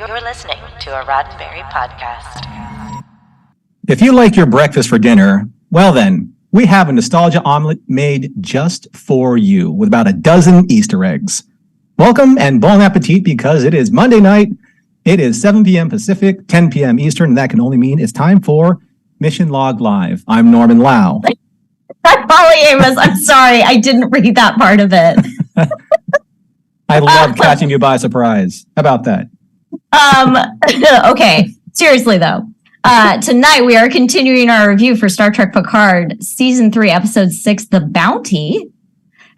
You're listening to a Roddenberry podcast. If you like your breakfast for dinner, well then, we have a nostalgia omelet made just for you with about a dozen Easter eggs. Welcome and bon appetit because it is Monday night. It is 7 p.m. Pacific, 10 p.m. Eastern, and that can only mean it's time for Mission Log Live. I'm Norman Lau. I'm Polly Amos. I'm sorry, I didn't read that part of it. I love catching you by surprise. How about that? Okay, seriously though. Tonight we are continuing our review for Star Trek Picard, Season 3, Episode 6, The Bounty.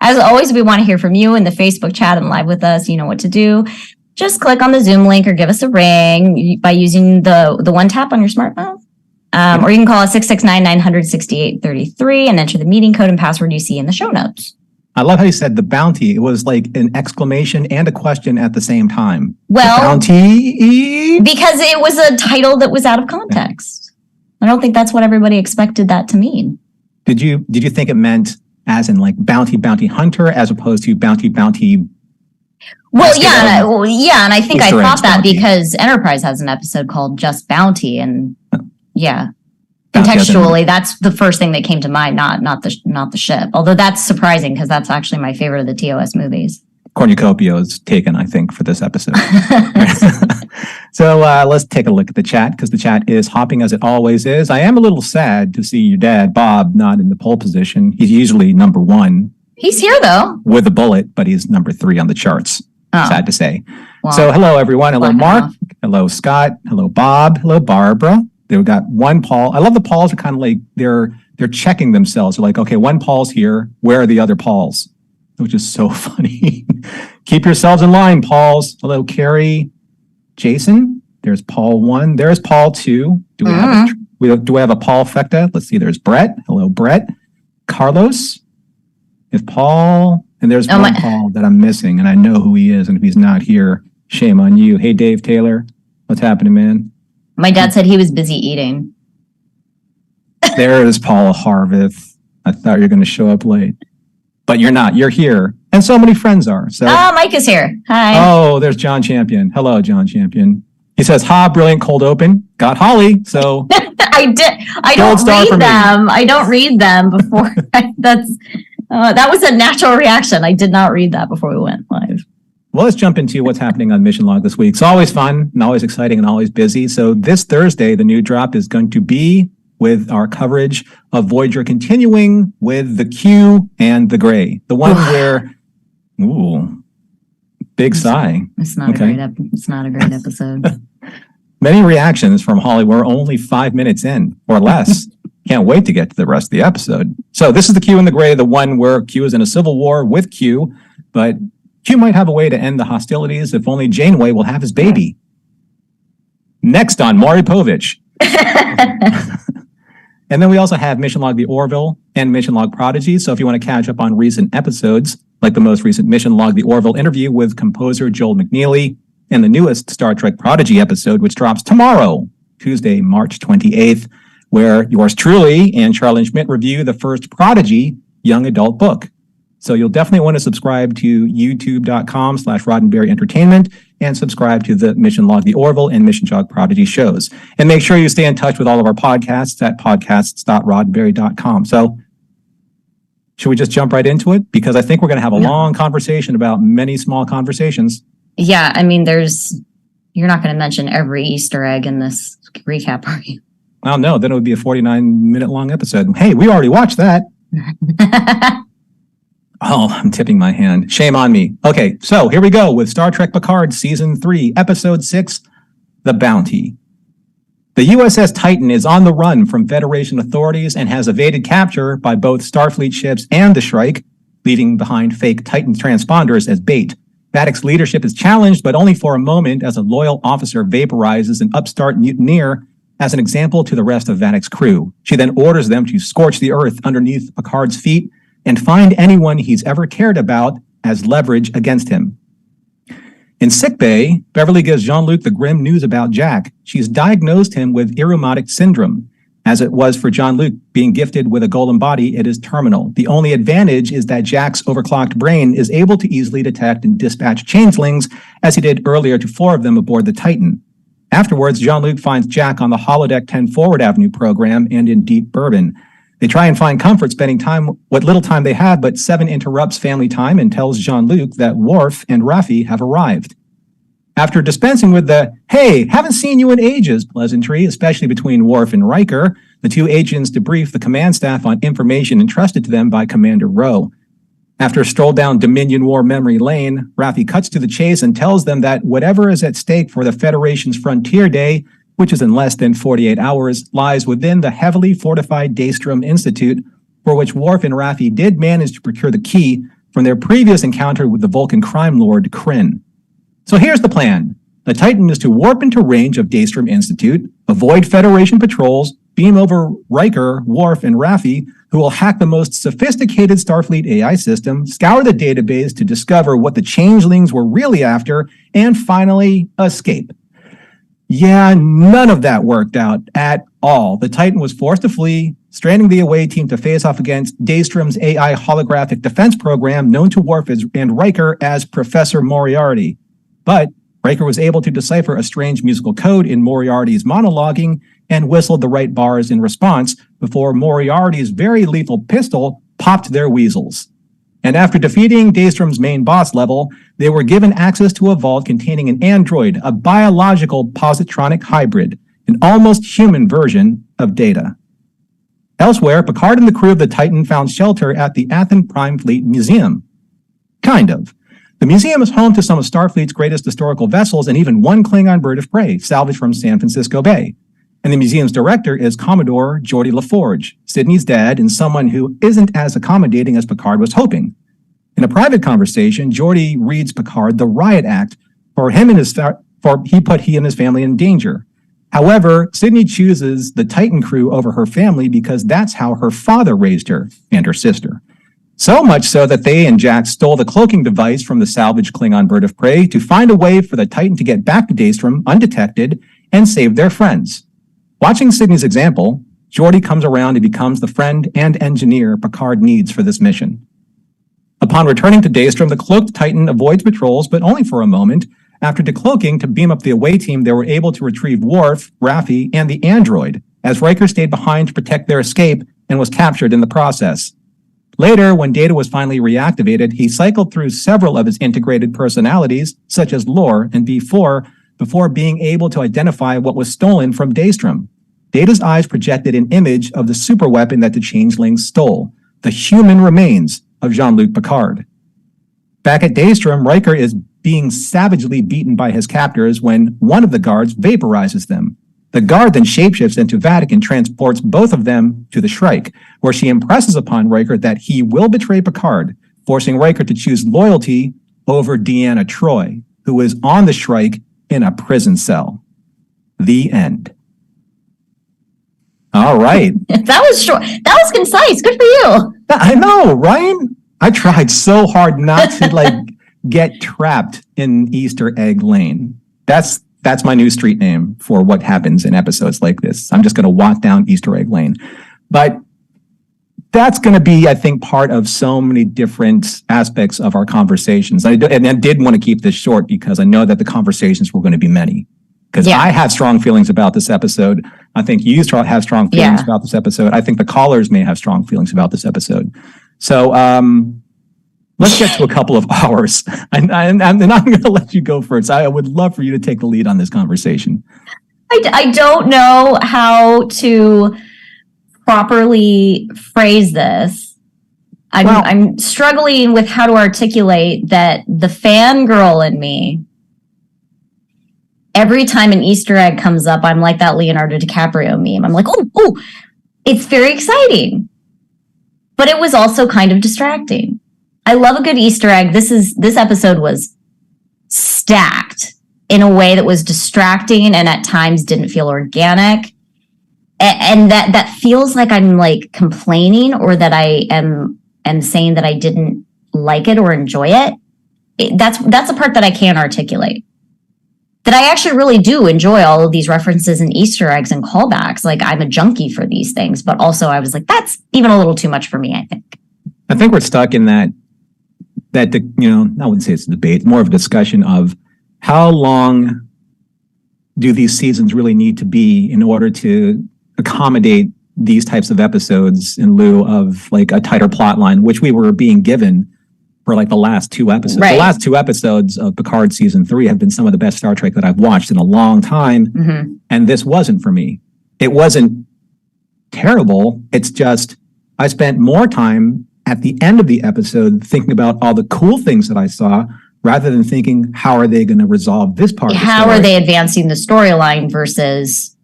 As always, we want to hear from you in the Facebook chat and live with us. You know what to do. Just click on the Zoom link or give us a ring by using the one tap on your smartphone. Or you can call us 669-900-6833 and enter the meeting code and password you see in the show notes. I love how you said the bounty. It was like an exclamation and a question at the same time. Well, the bounty? Because it was a title that was out of context. I don't think that's what everybody expected that to mean. Did you think it meant as in like bounty hunter as opposed to bounty? Well, yeah, and I think Easter I thought eggs that bounty. Because Enterprise has an episode called Just Bounty, and yeah. Bounty Contextually, that's the first thing that came to mind, not the ship. Although that's surprising because that's actually my favorite of the TOS movies. Cornucopia is taken, I think, for this episode. So let's take a look at the chat because the chat is hopping as it always is. I am a little sad to see your dad, Bob, not in the pole position. He's usually number one. He's here though. With a bullet, but he's number 3 on the charts. Oh. Sad to say. Well, so hello, everyone. Hello, black Mark. enough. Hello, Scott. Hello, Bob. Hello, Barbara. They've got one Paul. I love the Pauls are kind of like they're checking themselves. They're like, okay, one Paul's here. Where are the other Pauls? Which is so funny. Keep yourselves in line, Pauls. Hello, Carrie. Jason. There's Paul 1. There's Paul 2. Do we have a Paul Fecta? Let's see. There's Brett. Hello, Brett. Carlos. If Paul, and there's one Paul that I'm missing, and I know who he is, and if he's not here, shame on you. Hey, Dave Taylor. What's happening, man? My dad said he was busy eating. There is Paul Harvith. I thought you were going to show up late. But you're not. You're here. And so many friends are. So. Mike is here. Hi. Oh, there's John Champion. Hello, John Champion. He says, brilliant cold open. Got Holly. So I don't read them. I don't read them before. That was a natural reaction. I did not read that before we went live. Well, let's jump into what's happening on Mission Log this week. It's always fun and always exciting and always busy. So this Thursday, the new drop is going to be with our coverage of Voyager continuing with the Q and the Gray. The one where, big sigh. It's not it's not a great episode. Many reactions from Holly. We're only 5 minutes in or less. Can't wait to get to the rest of the episode. So this is the Q and the Gray, the one where Q is in a civil war with Q, but Q might have a way to end the hostilities if only Janeway will have his baby. Next on Maury Povich. And then we also have Mission Log The Orville and Mission Log Prodigy. So if you want to catch up on recent episodes, like the most recent Mission Log The Orville interview with composer Joel McNeely and the newest Star Trek Prodigy episode, which drops tomorrow, Tuesday, March 28th, where yours truly and Charlie Schmidt review the first Prodigy young adult book. So you'll definitely want to subscribe to youtube.com/Roddenberry Entertainment and subscribe to the Mission Log The Orville and Mission Log Prodigy shows. And make sure you stay in touch with all of our podcasts at podcasts.roddenberry.com. So should we just jump right into it? Because I think we're going to have a long conversation about many small conversations. Yeah, I mean, you're not going to mention every Easter egg in this recap, are you? Well, no, then it would be a 49-minute long episode. Hey, we already watched that. Oh, I'm tipping my hand. Shame on me. Okay, so here we go with Star Trek Picard Season 3, Episode 6, The Bounty. The USS Titan is on the run from Federation authorities and has evaded capture by both Starfleet ships and the Shrike, leaving behind fake Titan transponders as bait. Vadick's leadership is challenged, but only for a moment as a loyal officer vaporizes an upstart mutineer as an example to the rest of Vadick's crew. She then orders them to scorch the earth underneath Picard's feet and find anyone he's ever cared about as leverage against him. In sickbay, Beverly gives Jean-Luc the grim news about Jack. She's diagnosed him with Irumodic syndrome. As it was for Jean-Luc being gifted with a golden body, it is terminal. The only advantage is that Jack's overclocked brain is able to easily detect and dispatch changelings, as he did earlier to 4 of them aboard the Titan. Afterwards, Jean-Luc finds Jack on the Holodeck 10 Forward Avenue program and in Deep Bourbon. They try and find comfort spending time, what little time they have, but Seven interrupts family time and tells Jean-Luc that Worf and Raffi have arrived. After dispensing with the, "Hey, haven't seen you in ages" pleasantry, especially between Worf and Riker, the two agents debrief the command staff on information entrusted to them by Commander Rowe. After a stroll down Dominion War memory lane, Raffi cuts to the chase and tells them that whatever is at stake for the Federation's Frontier Day, which is in less than 48 hours, lies within the heavily fortified Daystrom Institute, for which Worf and Raffi did manage to procure the key from their previous encounter with the Vulcan crime lord Kryn. So here's the plan. The Titan is to warp into range of Daystrom Institute, avoid Federation patrols, beam over Riker, Worf, and Raffi, who will hack the most sophisticated Starfleet AI system, scour the database to discover what the changelings were really after, and finally, escape. Yeah, none of that worked out at all. The Titan was forced to flee, stranding the away team to face off against Daystrom's AI holographic defense program, known to Worf and Riker as Professor Moriarty. But Riker was able to decipher a strange musical code in Moriarty's monologuing and whistled the right bars in response before Moriarty's very lethal pistol popped their weasels. And after defeating Daystrom's main boss level, they were given access to a vault containing an android, a biological positronic hybrid, an almost human version of Data. Elsewhere, Picard and the crew of the Titan found shelter at the Athen Prime Fleet Museum. Kind of. The museum is home to some of Starfleet's greatest historical vessels and even one Klingon bird of prey, salvaged from San Francisco Bay. And the museum's director is Commodore Geordi LaForge, Sydney's dad, and someone who isn't as accommodating as Picard was hoping. In a private conversation, Geordi reads Picard the Riot Act for he and his family in danger. However, Sydney chooses the Titan crew over her family because that's how her father raised her and her sister. So much so that they and Jack stole the cloaking device from the salvaged Klingon bird of prey to find a way for the Titan to get back to Daystrom undetected and save their friends. Watching Sydney's example, Geordi comes around and becomes the friend and engineer Picard needs for this mission. Upon returning to Daystrom, the cloaked Titan avoids patrols, but only for a moment. After decloaking to beam up the away team, they were able to retrieve Worf, Raffi, and the android, as Riker stayed behind to protect their escape and was captured in the process. Later, when Data was finally reactivated, he cycled through several of his integrated personalities, such as Lore and B4, before being able to identify what was stolen from Daystrom. Data's eyes projected an image of the superweapon that the changelings stole, the human remains of Jean-Luc Picard. Back at Daystrom, Riker is being savagely beaten by his captors when one of the guards vaporizes them. The guard then shapeshifts into Vatican and transports both of them to the Shrike, where she impresses upon Riker that he will betray Picard, forcing Riker to choose loyalty over Deanna Troi, who is on the Shrike in a prison cell. The end. All right. That was short. That was concise. Good for you. I know, right? I tried so hard not to get trapped in Easter egg lane. That's my new street name for what happens in episodes like this. I'm just going to walk down Easter egg lane. But that's going to be, I think, part of so many different aspects of our conversations. And I did want to keep this short because I know that the conversations were going to be many. Because I have strong feelings about this episode. I think you have strong feelings about this episode. I think the callers may have strong feelings about this episode. So let's get to a couple of hours. And I'm going to let you go first. I would love for you to take the lead on this conversation. I don't know how to properly phrase this. I'm struggling with how to articulate that the fangirl in me. Every time an Easter egg comes up, I'm like that Leonardo DiCaprio meme. I'm like, oh, it's very exciting. But it was also kind of distracting. I love a good Easter egg. This episode was stacked in a way that was distracting and at times didn't feel organic. And that feels like I'm like complaining or that I am saying that I didn't like it or enjoy it. That's a part that I can't articulate. that I actually really do enjoy all of these references and Easter eggs and callbacks. Like, I'm a junkie for these things, but also I was like, that's even a little too much for me, I think. I think we're stuck in that, I wouldn't say it's a debate, more of a discussion of how long do these seasons really need to be in order to accommodate these types of episodes in lieu of like a tighter plot line, which we were being given for like the last 2 episodes. Right. The last 2 episodes of Picard season 3 have been some of the best Star Trek that I've watched in a long time. Mm-hmm. And this wasn't for me. It wasn't terrible. It's just, I spent more time at the end of the episode thinking about all the cool things that I saw rather than thinking, how are they going to resolve this part of the story? How are they advancing the storyline versus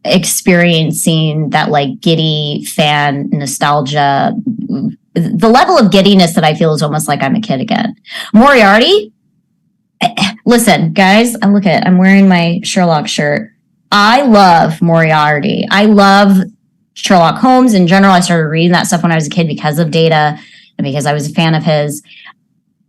experiencing that like giddy fan nostalgia? The level of giddiness that I feel is almost like I'm a kid again. Moriarty, listen, guys, I'm wearing my Sherlock shirt. I love Moriarty. I love Sherlock Holmes in general. I started reading that stuff when I was a kid because of Data and because I was a fan of his.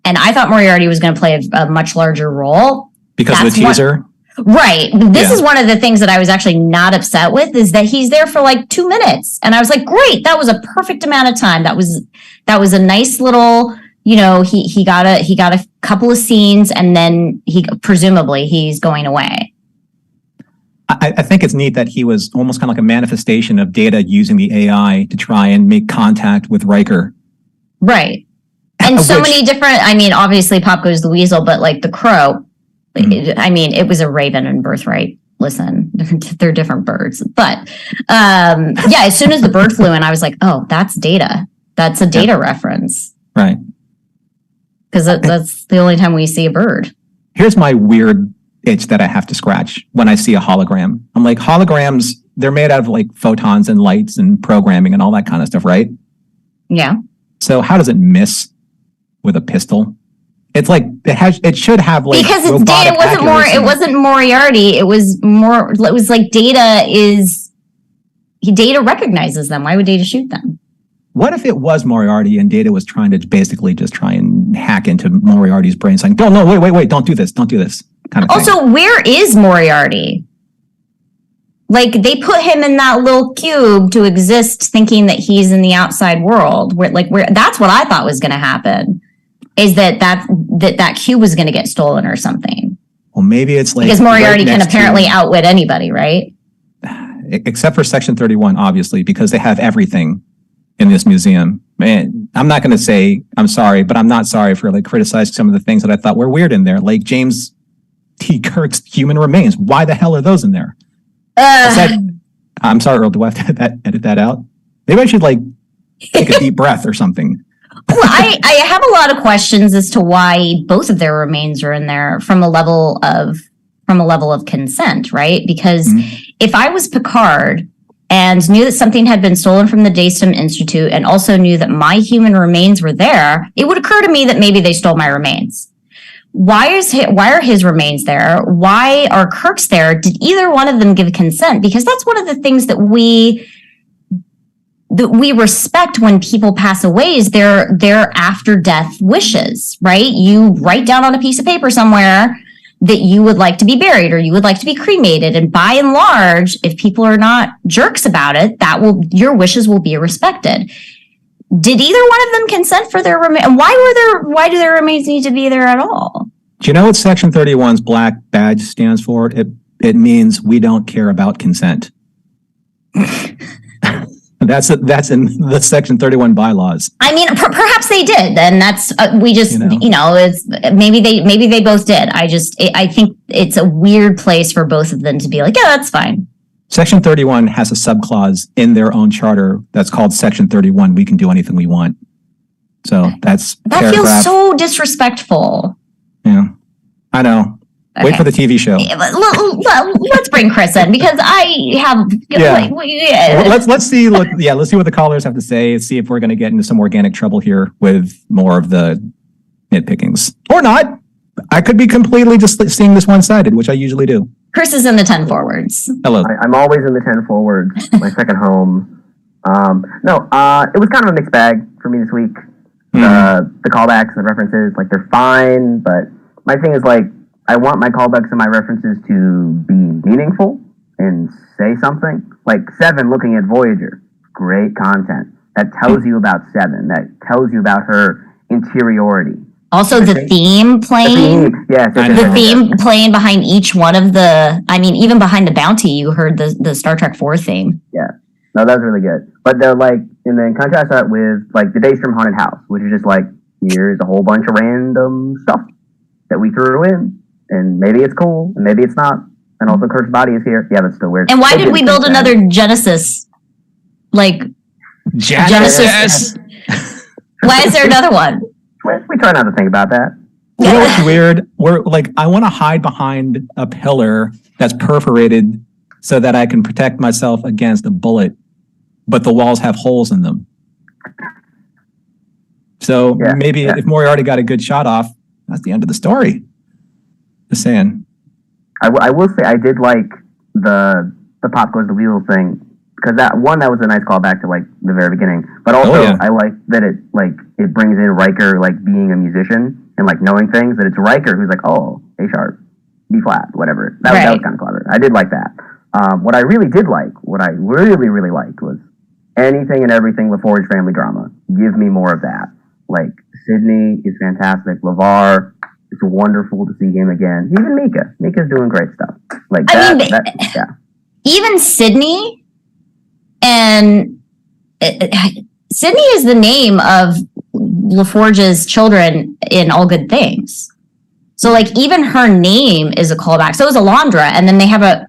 And I thought Moriarty was going to play a much larger role. Because of the teaser? Right. This is one of the things that I was actually not upset with, is that he's there for like 2 minutes. And I was like, great, that was a perfect amount of time. That was a nice little, he got a couple of scenes, and then presumably he's going away. I think it's neat that he was almost kind of like a manifestation of Data using the AI to try and make contact with Riker. Right. And so many different, obviously Pop Goes the Weasel, but like the Crow, it was a raven and Birthright. Listen, they're different birds. But as soon as the bird flew in, I was like, oh, that's Data. That's a Data reference. Right. Because that's the only time we see a bird. Here's my weird itch that I have to scratch when I see a hologram. I'm like, holograms, they're made out of like photons and lights and programming and all that kind of stuff, right? Yeah. So how does it miss with a pistol? It's like it should have like, because it's Data. It wasn't Moriarty. It was like Data recognizes them. Why would Data shoot them? What if it was Moriarty and Data was trying to basically just try and hack into Moriarty's brain, saying, "No, wait, don't do this, kind of thing." Also, where is Moriarty? Like, they put him in that little cube to exist, thinking that he's in the outside world. Where that's what I thought was going to happen. Is that cube was going to get stolen or something? Well, maybe it's like, because Moriarty can apparently outwit anybody, right? Except for Section 31, obviously, because they have everything in this museum. Man, I'm not going to say I'm sorry, but I'm not sorry for like criticizing some of the things that I thought were weird in there, like James T. Kirk's human remains. Why the hell are those in there? I'm sorry, Earl. Do I have to edit that out? Maybe I should like take a deep breath or something. Well, I have a lot of questions as to why both of their remains are in there from a level of consent, right? Because if I was Picard and knew that something had been stolen from the Daystum Institute and also knew that my human remains were there, it would occur to me that maybe they stole my remains. Why are his remains there? Why are Kirk's there? Did either one of them give consent? Because that's one of the things that we respect when people pass away, is their after death wishes, right? You write down on a piece of paper somewhere that you would like to be buried or you would like to be cremated. And by and large, if people are not jerks about it, your wishes will be respected. Did either one of them consent for their remains? Why do their remains need to be there at all? Do you know what Section 31's black badge stands for? It means we don't care about consent. That's in the Section 31 bylaws. I mean, perhaps they did, and that's it's maybe they both did. I think it's a weird place for both of them to be like, yeah, that's fine. Section 31 has a subclause in their own charter that's called Section 31. We can do anything we want. So that feels so disrespectful. Yeah, I know. Okay. Wait for the TV show. Let's bring Chris in, because I have. Let's see. Let's see what the callers have to say. See if we're going to get into some organic trouble here with more of the nitpickings, or not. I could be completely just seeing this one-sided, which I usually do. Chris is in the 10 forwards. Hello. I'm always in the 10 forwards. My second home. It was kind of a mixed bag for me this week. The callbacks and the references, like, they're fine, but my thing is, like, I want my callbacks and my references to be meaningful and say something. Like Seven looking at Voyager, great content. That tells you about Seven. That tells you about her interiority. Also, the theme playing. The theme playing behind each one of the. I mean, even behind the Bounty, you heard the Star Trek 4 theme. Yeah, no, that was really good. But they're like, and then contrast that with like the Daystrom Haunted House, which is just like, here's a whole bunch of random stuff that we threw in, and maybe it's cool, and maybe it's not. And also, Kirk's body is here. Yeah, that's still weird. And why did we build another Genesis? Like Genesis. Why is there another one? We try not to think about that. You know what's weird? We're like, I want to hide behind a pillar that's perforated so that I can protect myself against a bullet, but the walls have holes in them. So maybe if Moriarty got a good shot off, that's the end of the story. Just saying. I will say I did like the pop goes the wheel thing, because that was a nice callback to like the very beginning. But also I like that it brings in Riker like being a musician and like knowing things, that it's Riker who's like, oh, A sharp, B flat, whatever. That was kind of clever. I did like that. What I really liked was anything and everything LaForge family drama. Give me more of that. Like Sydney is fantastic. LeVar, it's wonderful to see him again. Even Mika's doing great stuff. Like even Sydney, and Sydney is the name of LaForge's children in All Good Things. So like even her name is a callback. So is Alondra, and then they have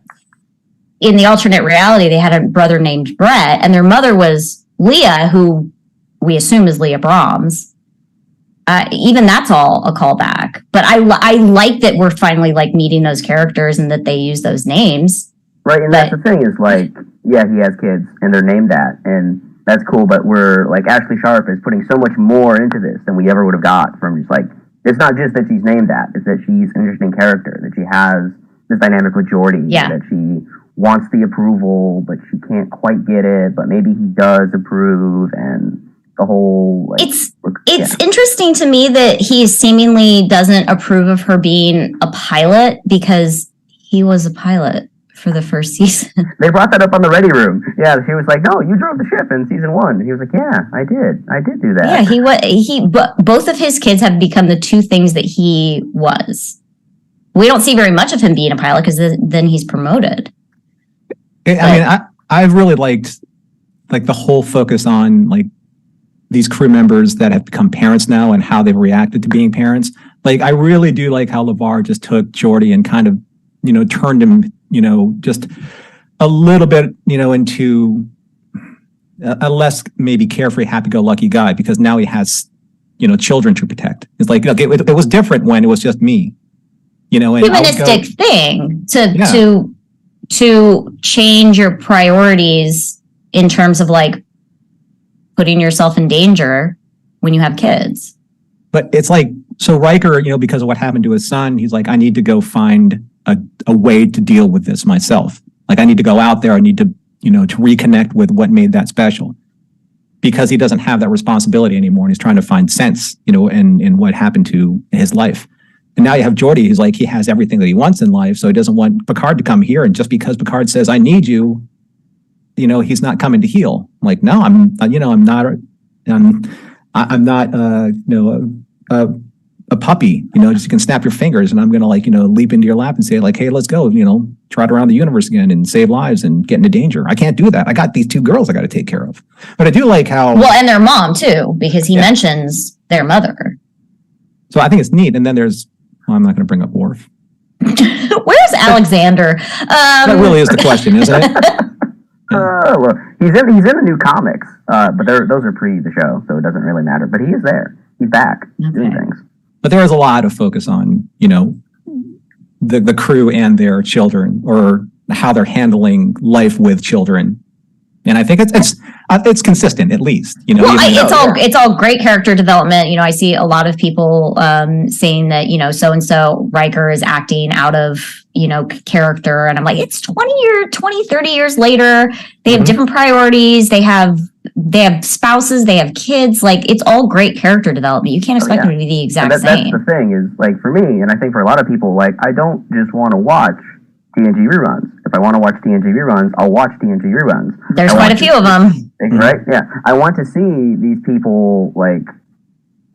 in the alternate reality, they had a brother named Brett, and their mother was Leah, who we assume is Leah Brahms. Even that's all a callback. But I like that we're finally like meeting those characters and that they use those names. Right, and that's the thing is like, yeah, he has kids and they're named that, and that's cool. But we're like, Ashley Sharp is putting so much more into this than we ever would have got from just like, it's not just that she's named that, it's that she's an interesting character, that she has this dynamic with Geordi, that she wants the approval, but she can't quite get it, but maybe he does approve, and the whole it's interesting to me that he seemingly doesn't approve of her being a pilot, because he was a pilot for the first season. They brought that up on the Ready Room. Yeah, she was like, no, you drove the ship in season 1. He was like, yeah, I did do that. Yeah, but both of his kids have become the two things that he was. We don't see very much of him being a pilot, because then he's promoted. I've really liked like the whole focus on like these crew members that have become parents now and how they've reacted to being parents. Like, I really do like how LeVar just took Geordi and kind of, turned him, just a little bit, into a less maybe carefree, happy-go-lucky guy, because now he has, children to protect. It's like, okay, it was different when it was just me, and humanistic thing to change your priorities in terms of like putting yourself in danger when you have kids. But it's like, so Riker, because of what happened to his son, he's like, I need to go find a way to deal with this myself. Like, I need to go out there. I need to, to reconnect with what made that special, because he doesn't have that responsibility anymore. And he's trying to find sense, in what happened to his life. And now you have Geordi, who's like, he has everything that he wants in life. So he doesn't want Picard to come here. And just because Picard says, I need you, he's not coming to heal. I'm like, no, I'm not, a puppy, just you can snap your fingers and I'm going to leap into your lap and say like, hey, let's go, trot around the universe again and save lives and get into danger. I can't do that. I got these 2 girls I got to take care of. But I do like how... Well, and their mom too, because he mentions their mother. So I think it's neat. And then I'm not going to bring up Worf. Where's Alexander? That really is the question, isn't it? Well, he's in the new comics, but those are pre the show, so it doesn't really matter. But he is there. He's back doing things. But there is a lot of focus on, the crew and their children, or how they're handling life with children. And I think it's consistent, at least. It's all great character development. I see a lot of people saying that so and so Riker is acting out of character, and I'm like, it's 20, 30 years later. They have different priorities. They have they have spouses, they have kids. Like, it's all great character development. You can't expect them to be the exact same. That's the thing is, like, for me, and I think for a lot of people, like, I don't just want to watch TNG reruns. If I want to watch TNG reruns, I'll watch TNG reruns. There's quite a few of them. Right? Yeah. I want to see these people, like,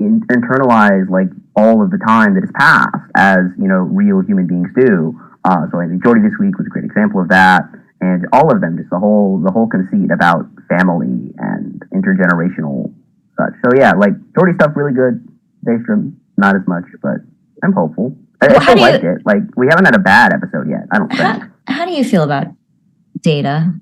internalize, like, all of the time that has passed as, you know, real human beings do. So I think Geordi this week was a great example of that. And all of them, just the whole conceit about family and intergenerational such. So yeah, like Geordi stuff really good. Daystrom, not as much, but I'm hopeful. I still like it. Like, we haven't had a bad episode yet, I don't think. How do you feel about Data?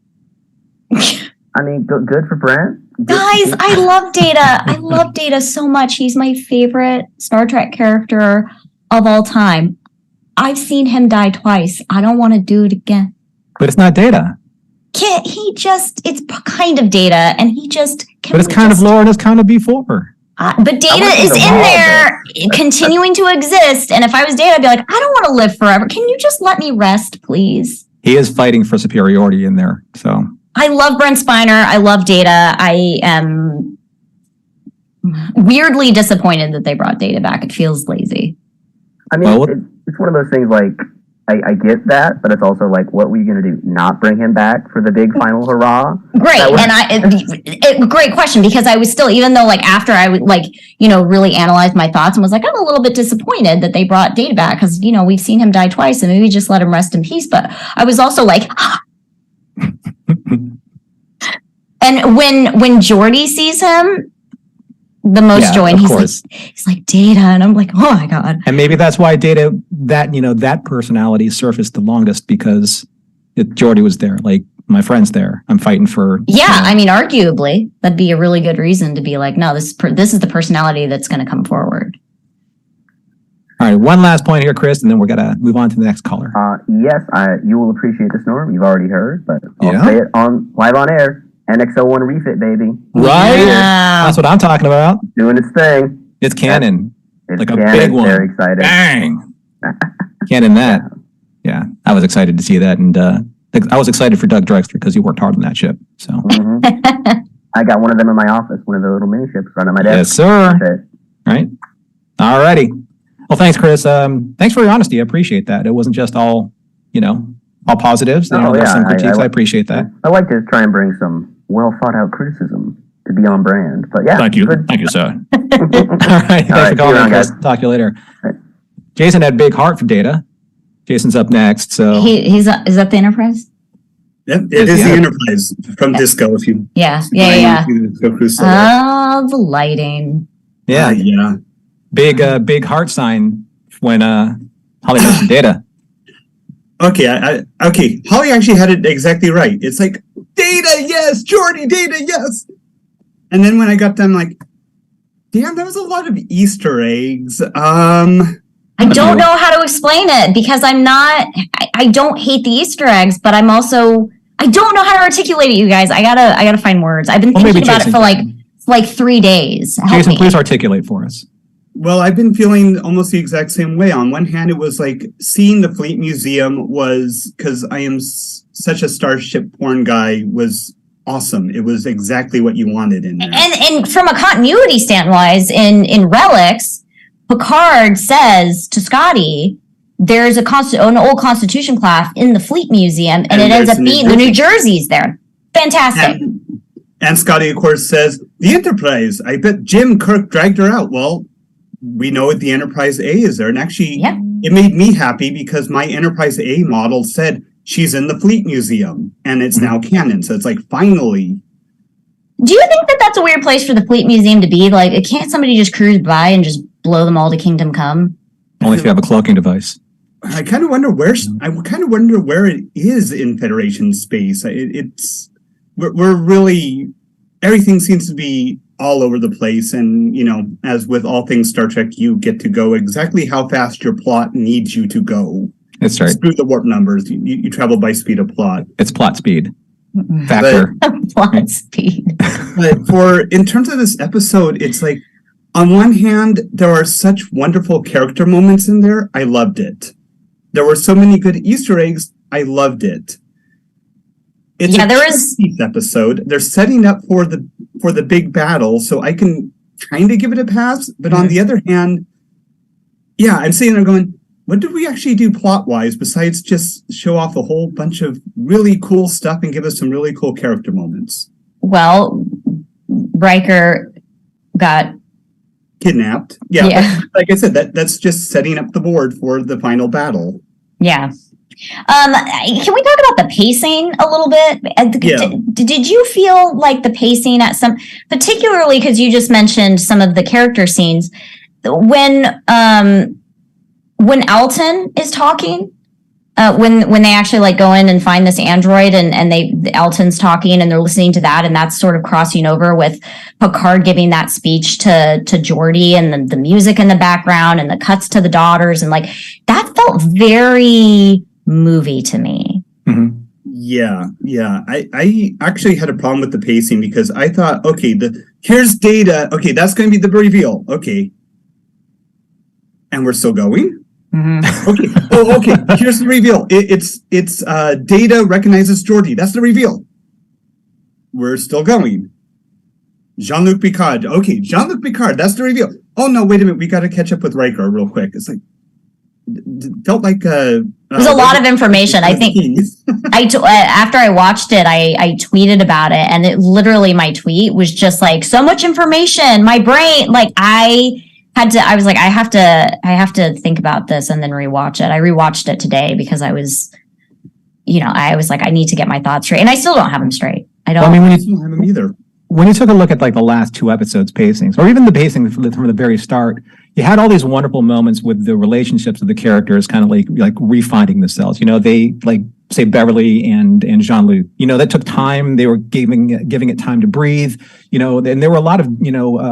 I mean, good for Brent. Guys, I love Data. I love Data so much. He's my favorite Star Trek character of all time. I've seen him die twice. I don't want to do it again. But it's not Data. It's kind of Data, and he just... But it's kind of lore and it's kind of B4. But Data is in there, continuing to exist, and if I was Data, I'd be like, I don't want to live forever. Can you just let me rest, please? He is fighting for superiority in there, so... I love Brent Spiner. I love Data. I am weirdly disappointed that they brought Data back. It feels lazy. I mean, it's one of those things, like, I get that, but it's also like, what were you going to do? Not bring him back for the big final hurrah? Great, and great question, because I was still, even though like after I would like, you know, really analyze my thoughts and was like, I'm a little bit disappointed that they brought Data back because, you know, we've seen him die twice and maybe just let him rest in peace. But I was also like, and when Geordi sees him, the most joy, and he's like Data, and I'm like, oh my god. And maybe that's why Data, that personality surfaced the longest, because Geordi was there. Like, my friend's there. I'm fighting for. Yeah, I mean, arguably, that'd be a really good reason to be like, no, this is the personality that's going to come forward. All right, one last point here, Chris, and then we're gonna move on to the next caller. Yes, you will appreciate this, Norm. You've already heard, but I'll say it live on air. NX01 refit, baby. Right? Yeah. That's what I'm talking about. Doing its thing. It's canon. It's like canon. A big one. Very excited. Bang. Canon that. Yeah, I was excited to see that. And I was excited for Doug Drexler because he worked hard on that ship. So I got one of them in my office, one of the little mini ships right on my desk. Yes, sir. Right. All righty. Well, thanks, Chris. Thanks for your honesty. I appreciate that. It wasn't just all, all positives. Some critiques. I appreciate that. I like to try and bring some well thought out criticism to be on brand. But yeah, thank you, sir. All right, thanks for calling, guys. Talk to you later. Right. Jason had big heart for Data. Jason's up next. So is that the Enterprise? Yep, it is the Enterprise from Disco. If you yeah. Oh, the lighting. Yeah. Big heart sign when Holly mentioned Data. Okay, okay. Holly actually had it exactly right. It's like, Data, yes! Geordi, Data, yes! And then when I got done, like, damn, that was a lot of Easter eggs. I don't know how to explain it, because I don't hate the Easter eggs, but I don't know how to articulate it, you guys. I gotta find words. I've been thinking about it for like 3 days. Jason, please articulate for us. Well, I've been feeling almost the exact same way. On one hand, it was like seeing the Fleet Museum was, because I am such a starship porn guy, was awesome. It was exactly what you wanted in there. And from a continuity standpoint, in Relics, Picard says to Scotty, there's an old Constitution class in the Fleet Museum, and it ends up being the New Jersey's there. Fantastic. And Scotty, of course, says, the Enterprise. I bet Jim Kirk dragged her out. Well, we know the Enterprise A is there. And actually, It made me happy because my Enterprise A model said she's in the Fleet Museum, and it's now canon. So it's like, finally. Do you think that that's a weird place for the Fleet Museum to be? Like, can't somebody just cruise by and just blow them all to Kingdom Come? Only if you have a cloaking device. I kind of wonder where it is in Federation space. We're really, everything seems to be all over the place, and as with all things Star Trek, you get to go exactly how fast your plot needs you to go. That's right. Screw the warp numbers. You travel by speed of plot. It's plot speed factor. Plot speed. But in terms of this episode, it's like, on one hand, there are such wonderful character moments in there. I loved it. There were so many good Easter eggs. I loved it. it's this episode. They're setting up for the big battle, so I can kind of give it a pass. But on the other hand, yeah, I'm sitting there going, what did we actually do plot-wise besides just show off a whole bunch of really cool stuff and give us some really cool character moments? Well, Riker got kidnapped. Yeah. Like I said, that's just setting up the board for the final battle. Yeah. Can we talk about the pacing a little bit? Did you feel like the pacing at some, particularly because you just mentioned some of the character scenes, when Elton is talking, when they actually like go in and find this android and Elton's talking and they're listening to that, and that's sort of crossing over with Picard giving that speech to Geordi, and the music in the background and the cuts to the daughters, and like that felt very movie to me. Mm-hmm. Yeah. I actually had a problem with the pacing because I thought, okay, here's Data. Okay, that's going to be the reveal. Okay, and we're still going. Mm-hmm. Okay. Oh, okay. Here's the reveal. It's Data recognizes Geordi. That's the reveal. We're still going. Jean-Luc Picard. Okay, Jean-Luc Picard. That's the reveal. Oh no! Wait a minute. We got to catch up with Riker real quick. It's like felt like there's a lot of information. I think after I watched it, I tweeted about it, and it literally my tweet was just like so much information. My brain, like I was like, I have to think about this and then rewatch it. I rewatched it today because I was like, I need to get my thoughts straight, and I still don't have them straight. I don't. Well, I mean, I don't have them either. When you took a look at like the last two episodes pacings, or even the pacing from the very start, you had all these wonderful moments with the relationships of the characters kind of like refining themselves. You know, they like say Beverly and Jean-Luc, you know, that took time. They were giving it time to breathe, you know, and there were a lot of,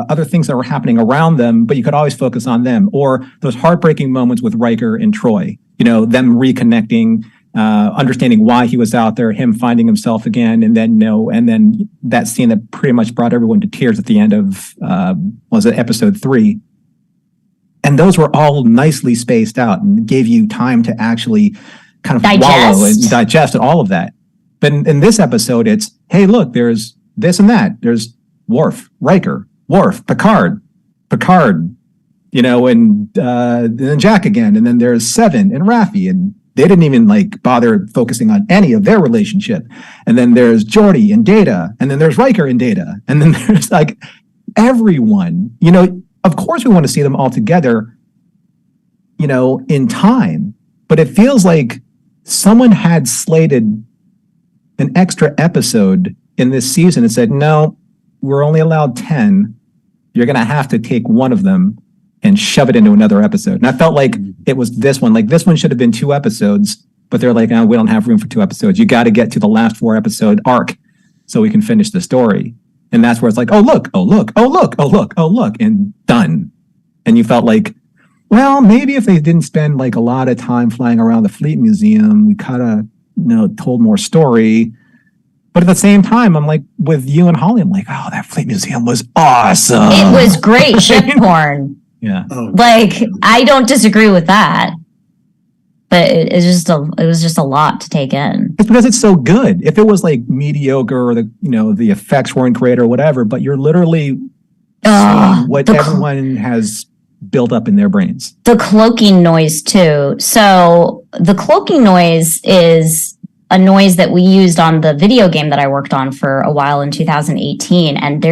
other things that were happening around them, but you could always focus on them. Or those heartbreaking moments with Riker and Troy, you know, them reconnecting, understanding why he was out there, him finding himself again, and then that scene that pretty much brought everyone to tears at the end of was it episode 3? And those were all nicely spaced out and gave you time to actually kind of wallow and digest all of that. But in this episode, it's, hey, look, there's this and that. There's Worf, Riker, Worf, Picard, you know, and then Jack again, and then there's Seven and Raffi, and they didn't even like bother focusing on any of their relationship. And then there's Geordi and Data, and then there's Riker and Data, and then there's like everyone, you know. Of course we want to see them all together, you know, in time, but it feels like someone had slated an extra episode in this season and said, no, we're only allowed 10. You're going to have to take one of them and shove it into another episode. And I felt like it was this one. Like this one should have been 2 episodes, but they're like, oh, we don't have room for 2 episodes. You got to get to the last 4 episode arc so we can finish the story. And that's where it's like, oh, look, and done. And you felt like, well, maybe if they didn't spend like a lot of time flying around the Fleet Museum, we kind of, you know, told more story. But at the same time, I'm like, with you and Holly, I'm like, oh, that Fleet Museum was awesome. It was great ship porn. Yeah. Like, I don't disagree with that. But it was just a lot to take in. It's because it's so good. If it was like mediocre or the effects weren't great or whatever, but you're literally seeing what everyone has built up in their brains. The cloaking noise too. So the cloaking noise is a noise that we used on the video game that I worked on for a while in 2018. And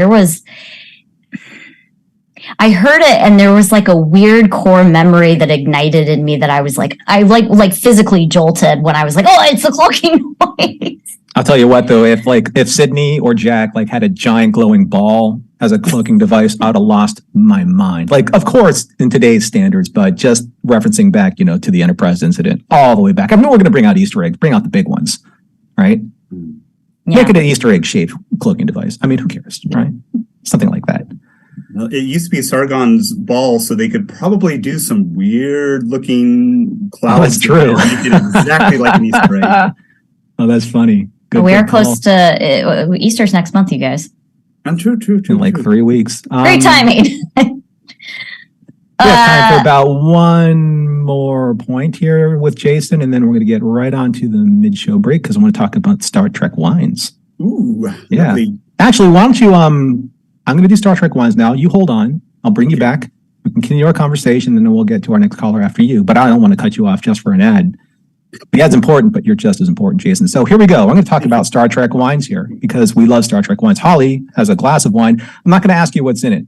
I heard it, and there was like a weird core memory that ignited in me that I was like, I like physically jolted when I was like, oh, it's the cloaking noise. I'll tell you what though, if Sydney or Jack like had a giant glowing ball as a cloaking device, I'd have lost my mind. Like, of course, in today's standards, but just referencing back, to the Enterprise incident all the way back. I mean, we're going to bring out Easter eggs, bring out the big ones, right? Yeah. Make it an Easter egg shaped cloaking device. I mean, who cares, right? Something like that. Well, it used to be Sargon's ball, so they could probably do some weird-looking clouds. Oh, that's true. Exactly like an Easter egg. Oh, that's funny. We are close to Easter's next month, you guys. True. In like 3 weeks. Great timing. We have time for about one more point here with Jason, and then we're going to get right on to the mid-show break because I want to talk about Star Trek wines. Ooh, yeah. Lovely. Actually, why don't you? I'm going to do Star Trek wines now. You hold on. I'll bring you back. We can continue our conversation, and then we'll get to our next caller after you. But I don't want to cut you off just for an ad. The ad's important, but you're just as important, Jason. So here we go. I'm going to talk about Star Trek wines here because we love Star Trek wines. Holly has a glass of wine. I'm not going to ask you what's in it.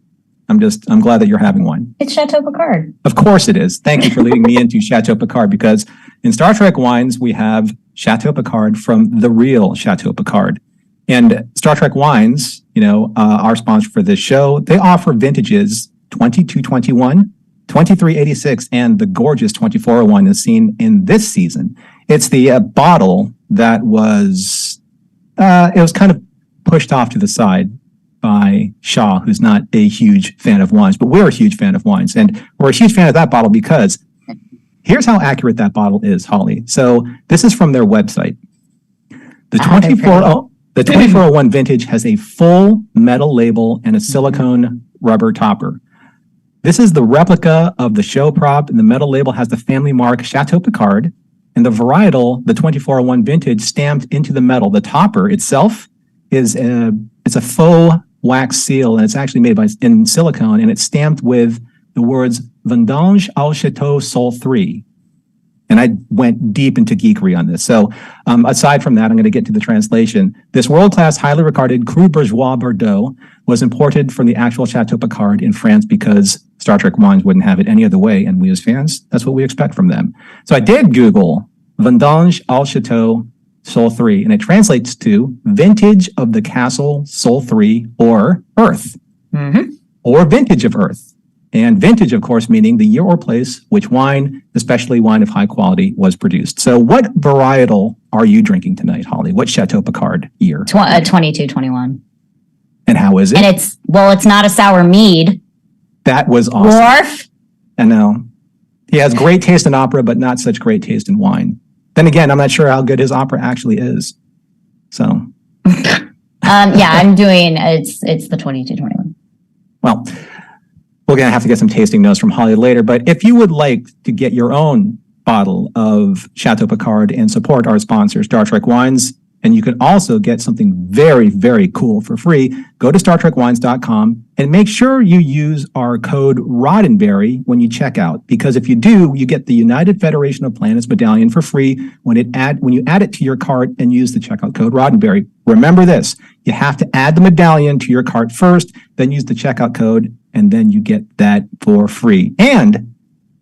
I'm glad that you're having one. It's Chateau Picard. Of course it is. Thank you for leading me into Chateau Picard because in Star Trek wines, we have Chateau Picard from the real Chateau Picard. And Star Trek wines, our sponsor for this show, they offer vintages 2221, 2386, and the gorgeous 2401 is seen in this season. It's the bottle that was, it was kind of pushed off to the side by Shaw, who's not a huge fan of wines, but we're a huge fan of wines. And we're a huge fan of that bottle because here's how accurate that bottle is, Holly. So this is from their website. The 2401 vintage has a full metal label and a silicone rubber topper. This is the replica of the show prop, and the metal label has the family mark Chateau Picard, and the varietal, the 2401 vintage, stamped into the metal. The topper itself is it's a faux wax seal, and it's actually made in silicone, and it's stamped with the words Vendange au Chateau Sol 3. And I went deep into geekery on this. So aside from that, I'm going to get to the translation. This world-class, highly regarded Cru Bourgeois Bordeaux was imported from the actual Chateau Picard in France because Star Trek wines wouldn't have it any other way. And we as fans, that's what we expect from them. So I did Google Vendange au Chateau Sol 3, and it translates to vintage of the castle Sol 3 or Earth, or vintage of Earth. And vintage, of course, meaning the year or place which wine, especially wine of high quality, was produced. So what varietal are you drinking tonight, Holly? What Chateau Picard year? 2221. And how is it? And it's not a sour mead. That was awesome. Worf? I know. He has great taste in opera, but not such great taste in wine. Then again, I'm not sure how good his opera actually is. So. I'm doing, it's the 2221. Well, we're going to have to get some tasting notes from Holly later, but if you would like to get your own bottle of Chateau Picard and support our sponsor, Star Trek Wines, and you can also get something very, very cool for free, go to StarTrekWines.com and make sure you use our code Roddenberry when you check out, because if you do, you get the United Federation of Planets medallion for free when you add it to your cart and use the checkout code Roddenberry. Remember this, you have to add the medallion to your cart first, then use the checkout code, and then you get that for free. And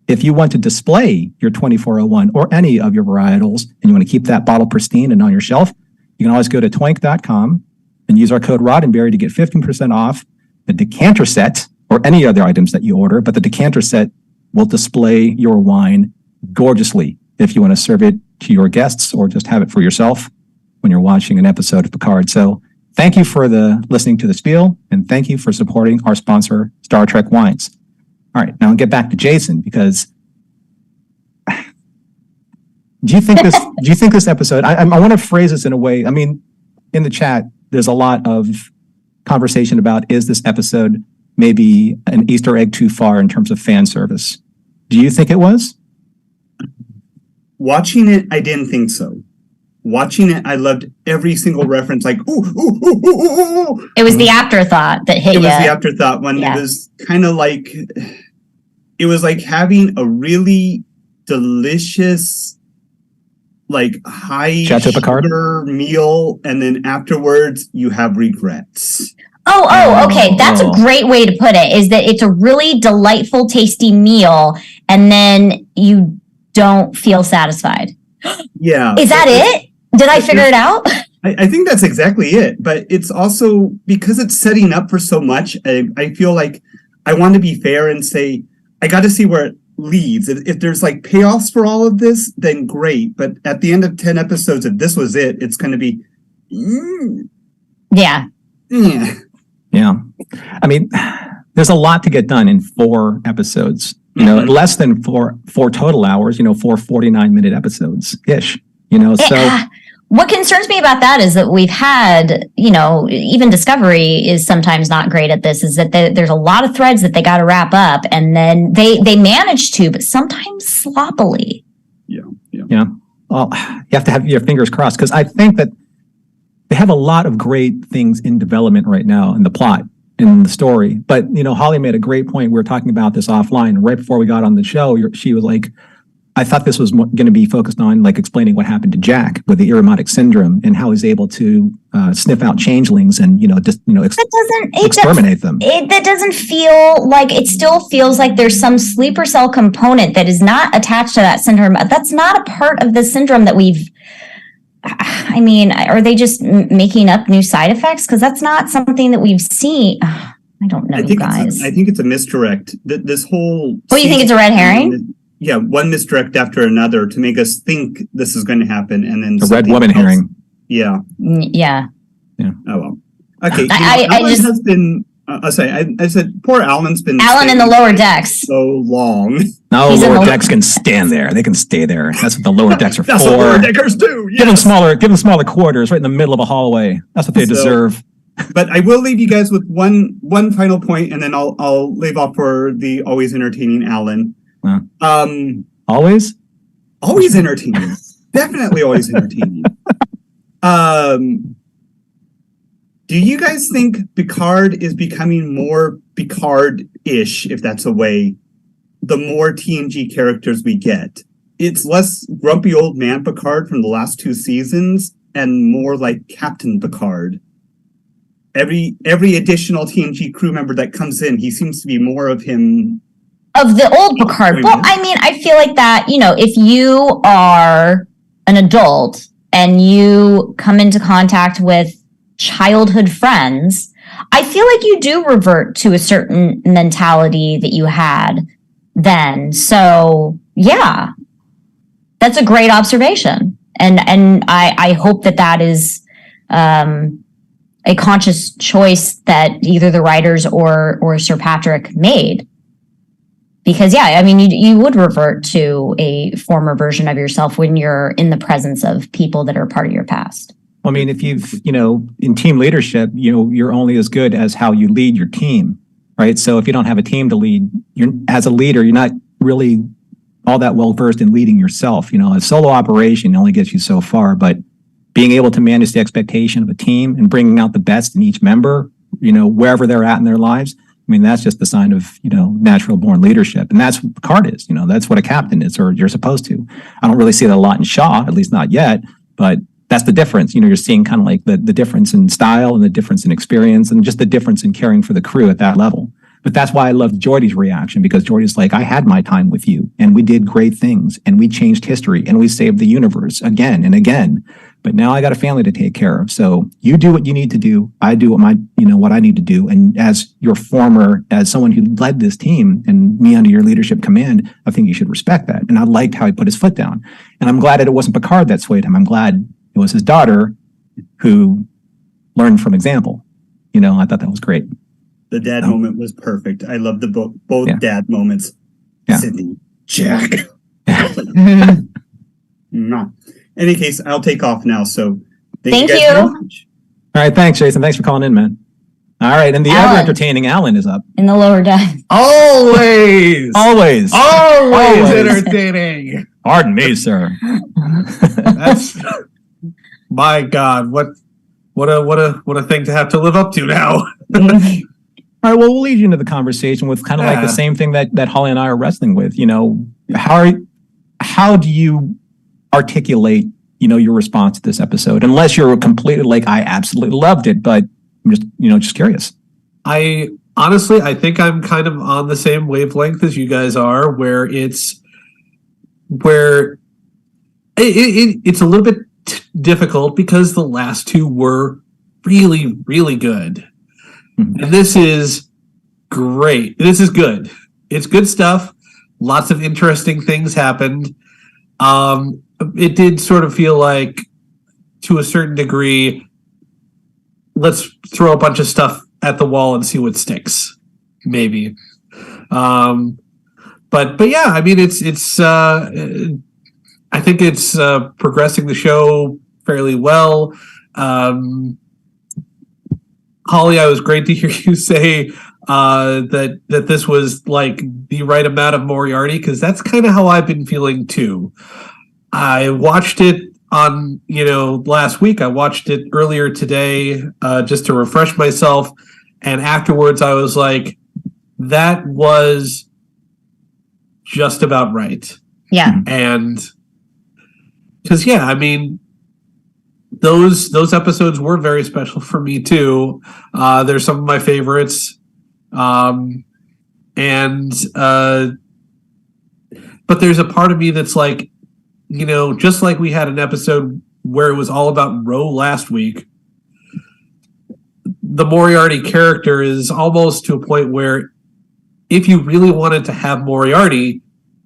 if you want to display your 2401 or any of your varietals and you want to keep that bottle pristine and on your shelf, you can always go to twank.com and use our code Roddenberry to get 15% off the decanter set or any other items that you order. But the decanter set will display your wine gorgeously if you want to serve it to your guests or just have it for yourself when you're watching an episode of Picard. So thank you for listening to the spiel, and thank you for supporting our sponsor, Star Trek Wines. All right, now I'll get back to Jason because do you think this episode, I want to phrase this in a way, I mean, in the chat, there's a lot of conversation about, is this episode maybe an Easter egg too far in terms of fan service? Do you think it was? Watching it, I didn't think so. Watching it, I loved every single reference, like, ooh, ooh, ooh, ooh, ooh, ooh. It was the afterthought that hit you. It was the afterthought when it was kind of like, it was like having a really delicious, like high sugar meal, and then afterwards you have regrets. Okay. That's a great way to put it, is that it's a really delightful, tasty meal, and then you don't feel satisfied. Yeah. Is that it? Did I figure it out? I think that's exactly it. But it's also, because it's setting up for so much, I feel like I want to be fair and say, I got to see where it leads. If there's like payoffs for all of this, then great. But at the end of 10 episodes, if this was it, it's going to be... Yeah. I mean, there's a lot to get done in 4 episodes. Less than four total hours, 4 49-minute episodes-ish. So What concerns me about that is that we've had, even Discovery is sometimes not great at this, is that there's a lot of threads that they got to wrap up, and then they manage to, but sometimes sloppily. Yeah. Well, you have to have your fingers crossed, because I think that they have a lot of great things in development right now in the plot, in the story. But, Holly made a great point. We were talking about this offline. Right before we got on the show, she was like, I thought this was going to be focused on like explaining what happened to Jack with the Irumodic syndrome and how he's able to sniff out changelings and exterminate them. That doesn't feel like, it still feels like there's some sleeper cell component that is not attached to that syndrome. That's not a part of the syndrome that are they just making up new side effects? Because that's not something that we've seen. I don't know, guys. I think it's a misdirect. This whole. Oh, you think it's a red herring? Yeah, one misdirect after another to make us think this is going to happen, and then a red woman herring. Yeah. Yeah. Oh well. Okay. I said poor Alan's been. Alan in the lower decks. So long. No, lower decks can stand there. They can stay there. That's what the lower decks are That's for. What lower deckers do. Yes. Give them smaller quarters right in the middle of a hallway. That's what they deserve. But I will leave you guys with one final point, and then I'll leave off for the always entertaining Alan. Always entertaining. Definitely always entertaining. Do you guys think Picard is becoming more Picard-ish, if that's a way, the more TNG characters we get? It's less grumpy old man Picard from the last 2 seasons and more like Captain Picard. Every additional TNG crew member that comes in, he seems to be more of him. Of the old Picard. Well, I feel like that, if you are an adult and you come into contact with childhood friends, I feel like you do revert to a certain mentality that you had then. So, yeah, that's a great observation. And I hope that is a conscious choice that either the writers or Sir Patrick made. Because, you would revert to a former version of yourself when you're in the presence of people that are part of your past. I mean, if you've, in team leadership, you're only as good as how you lead your team, right? So if you don't have a team to lead, as a leader, you're not really all that well versed in leading yourself. A solo operation only gets you so far, but being able to manage the expectation of a team and bringing out the best in each member, wherever they're at in their lives, that's just the sign of, natural born leadership. And that's what Picard is, that's what a captain is, or you're supposed to. I don't really see that a lot in Shaw, at least not yet, but that's the difference. You're seeing kind of like the difference in style and the difference in experience and just the difference in caring for the crew at that level. But that's why I loved Geordi's reaction, because Geordi's like, I had my time with you and we did great things and we changed history and we saved the universe again and again. But now I got a family to take care of. So you do what you need to do. I do what I need to do. And as as someone who led this team and me under your leadership command, I think you should respect that. And I liked how he put his foot down. And I'm glad that it wasn't Picard that swayed him. I'm glad it was his daughter who learned from example. I thought that was great. The dad moment was perfect. I love both dad moments. Yeah. Sydney, Jack. No. In any case, I'll take off now. So thank you. Very much. All right. Thanks, Jason. Thanks for calling in, man. All right. And the ever entertaining Alan is up. In the lower deck. Always entertaining. Pardon me, sir. That's my God. What a thing to have to live up to now. All right. Well, we'll lead you into the conversation with kind of like the same thing that Holly and I are wrestling with. How do you articulate, your response to this episode? Unless you're completely like, I absolutely loved it, but I'm just curious. I think I'm kind of on the same wavelength as you guys are, where it's a little bit difficult because the last 2 were really, really good. Mm-hmm. And this is great. This is good. It's good stuff. Lots of interesting things happened. It did sort of feel like, to a certain degree, let's throw a bunch of stuff at the wall and see what sticks. Maybe. But yeah, it's I think it's progressing the show fairly well. Holly, it was great to hear you say that this was like the right amount of Moriarty, because that's kind of how I've been feeling too. I watched it on, last week. I watched it earlier today just to refresh myself. And afterwards, I was like, that was just about right. Yeah. And because, those episodes were very special for me too. They're some of my favorites. But there's a part of me that's like, just like we had an episode where it was all about Ro last week, the Moriarty character is almost to a point where if you really wanted to have Moriarty,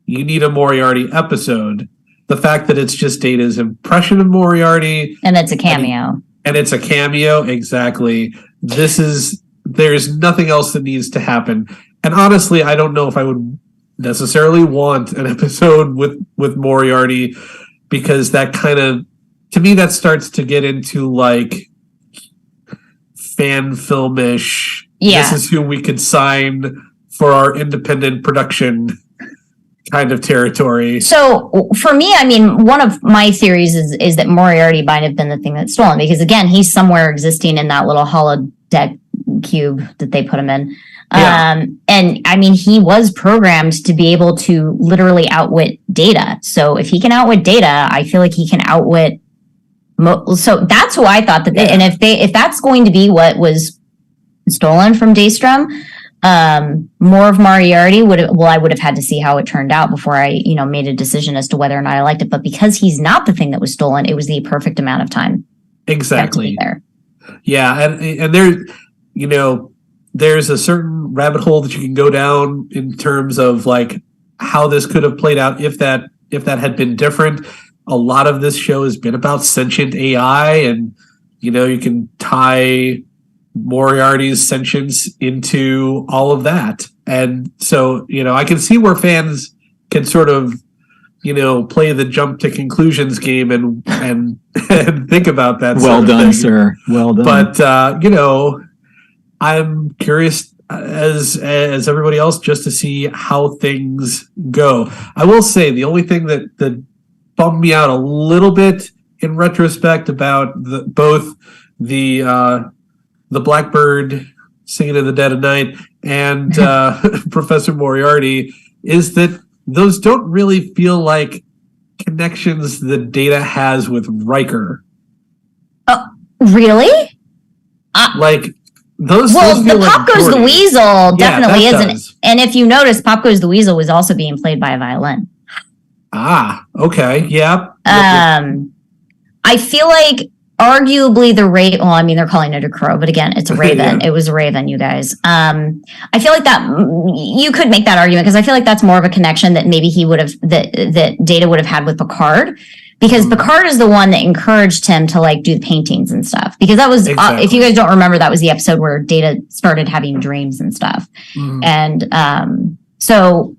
you need a Moriarty episode. The fact that it's just Data's impression of Moriarty. And it's a cameo. And it's a cameo, exactly. There's nothing else that needs to happen. And honestly, I don't know if I would necessarily want an episode with Moriarty, because that kind of, to me, that starts to get into like fan filmish. Yeah. This is who we could sign for our independent production kind of territory. So for me, one of my theories is that Moriarty might have been the thing that's stolen, because again, he's somewhere existing in that little holodeck cube that they put him in. Yeah. And he was programmed to be able to literally outwit Data. So if he can outwit Data, I feel like he can outwit. So that's who I thought that. Yeah. And if that's going to be what was stolen from Daystrom, more of Moriarty I would have had to see how it turned out before I, made a decision as to whether or not I liked it. But because he's not the thing that was stolen, it was the perfect amount of time. Exactly. There. Yeah, and there, there's a certain rabbit hole that you can go down in terms of like how this could have played out if that had been different. A lot of this show has been about sentient AI, and you can tie Moriarty's sentience into all of that. And so, I can see where fans can sort of, play the jump to conclusions game and and think about that. Well done, sir. Well done. But I'm curious as everybody else just to see how things go. I will say the only thing that bummed me out a little bit in retrospect about both the Blackbird singing in the dead of night and Professor Moriarty is that those don't really feel like connections that Data has with Riker. Really? Like those. Well, those the feel Pop like Goes the Geordi. Weasel definitely that isn't. does. And if you notice, Pop Goes the Weasel was also being played by a violin. Ah, okay, yeah. I feel like arguably the Raven. Well, they're calling it a crow, but again, it's a raven. Yeah. It was a raven, you guys. I feel like that you could make that argument, because I feel like that's more of a connection that maybe he would have that Data would have had with Picard, because Picard is the one that encouraged him to like do the paintings and stuff. Because that was, Exactly. if you guys don't remember, that was the episode where Data started having dreams and stuff. And so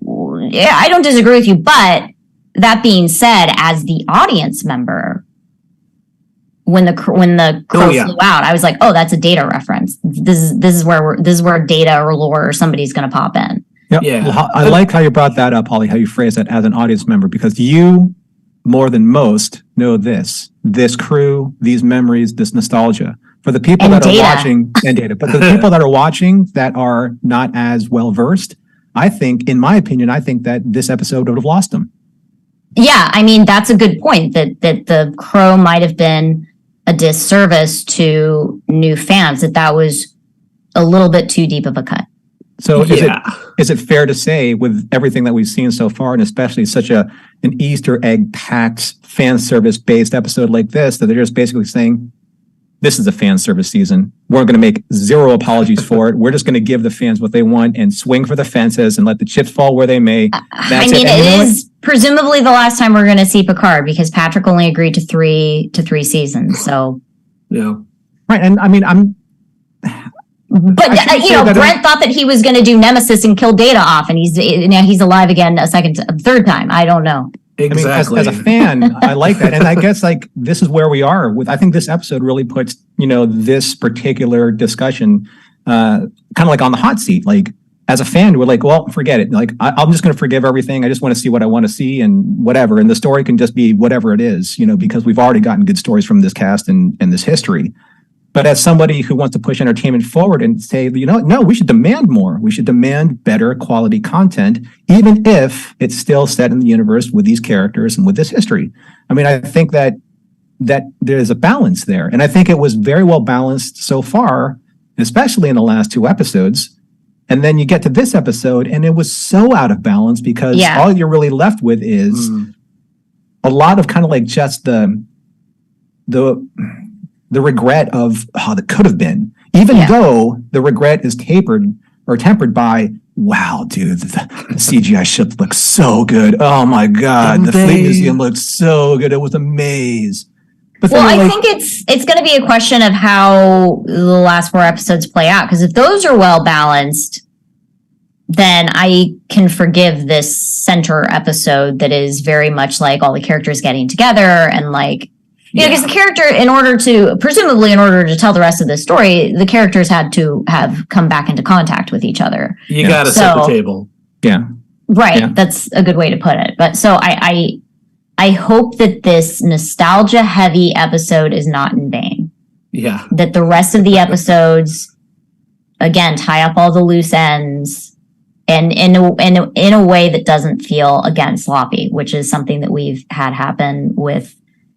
yeah, I don't disagree with you, but that being said, as the audience member, when the crow flew out, I was like, "Oh, that's a Data reference. This is where Data or Lore or somebody's going to pop in." Yep. Yeah. Well, I like how you brought that up, Holly, how you phrased that as an audience member, because you, more than most, know this crew, these memories, this nostalgia. For the people And that Data. are watching, and Data, but for the people that are watching that are not as well versed, I think, in my opinion, that this episode would have lost them. Yeah, that's a good point. That the crow might have been a disservice to new fans. That was a little bit too deep of a cut. So is it fair to say, with everything that we've seen so far, and especially such an Easter egg packed fan service based episode like this, that they're just basically saying, this is a fan service season. We're going to make zero apologies for it. We're just going to give the fans what they want and swing for the fences and let the chips fall where they may. It is presumably the last time we're going to see Picard, because Patrick only agreed to three seasons. So Yeah. Right. And but Brent thought that he was going to do Nemesis and kill Data off, and he's alive again a third time. I don't know. Exactly. I mean, as a fan, I like that. And I guess like this is where we are with, I think this episode really puts, this particular discussion kind of like on the hot seat. Like as a fan, we're like, well, forget it. Like I'm just going to forgive everything. I just want to see what I want to see and whatever. And the story can just be whatever it is, because we've already gotten good stories from this cast and this history. But as somebody who wants to push entertainment forward and say, no, we should demand more. We should demand better quality content, even if it's still set in the universe with these characters and with this history. I mean, I think that there's a balance there. And I think it was very well balanced so far, especially in the last 2 episodes. And then you get to this episode and it was so out of balance because all you're really left with is a lot of kind of like just the regret of how that could have been, even though the regret is tempered by, wow, dude, the CGI ship looks so good. Oh my God, the Fleet Museum looked so good. It was a maze. But I think it's going to be a question of how the last 4 episodes play out. Because if those are well balanced, then I can forgive this center episode that is very much like all the characters getting together and like, because the character, in order to tell the rest of the story, the characters had to have come back into contact with each other. You got to set the table. Yeah. Right. Yeah. That's a good way to put it. But so I hope that this nostalgia heavy episode is not in vain. Yeah. That the rest of the episodes, again, tie up all the loose ends and in a way that doesn't feel, again, sloppy, which is something that we've had happen with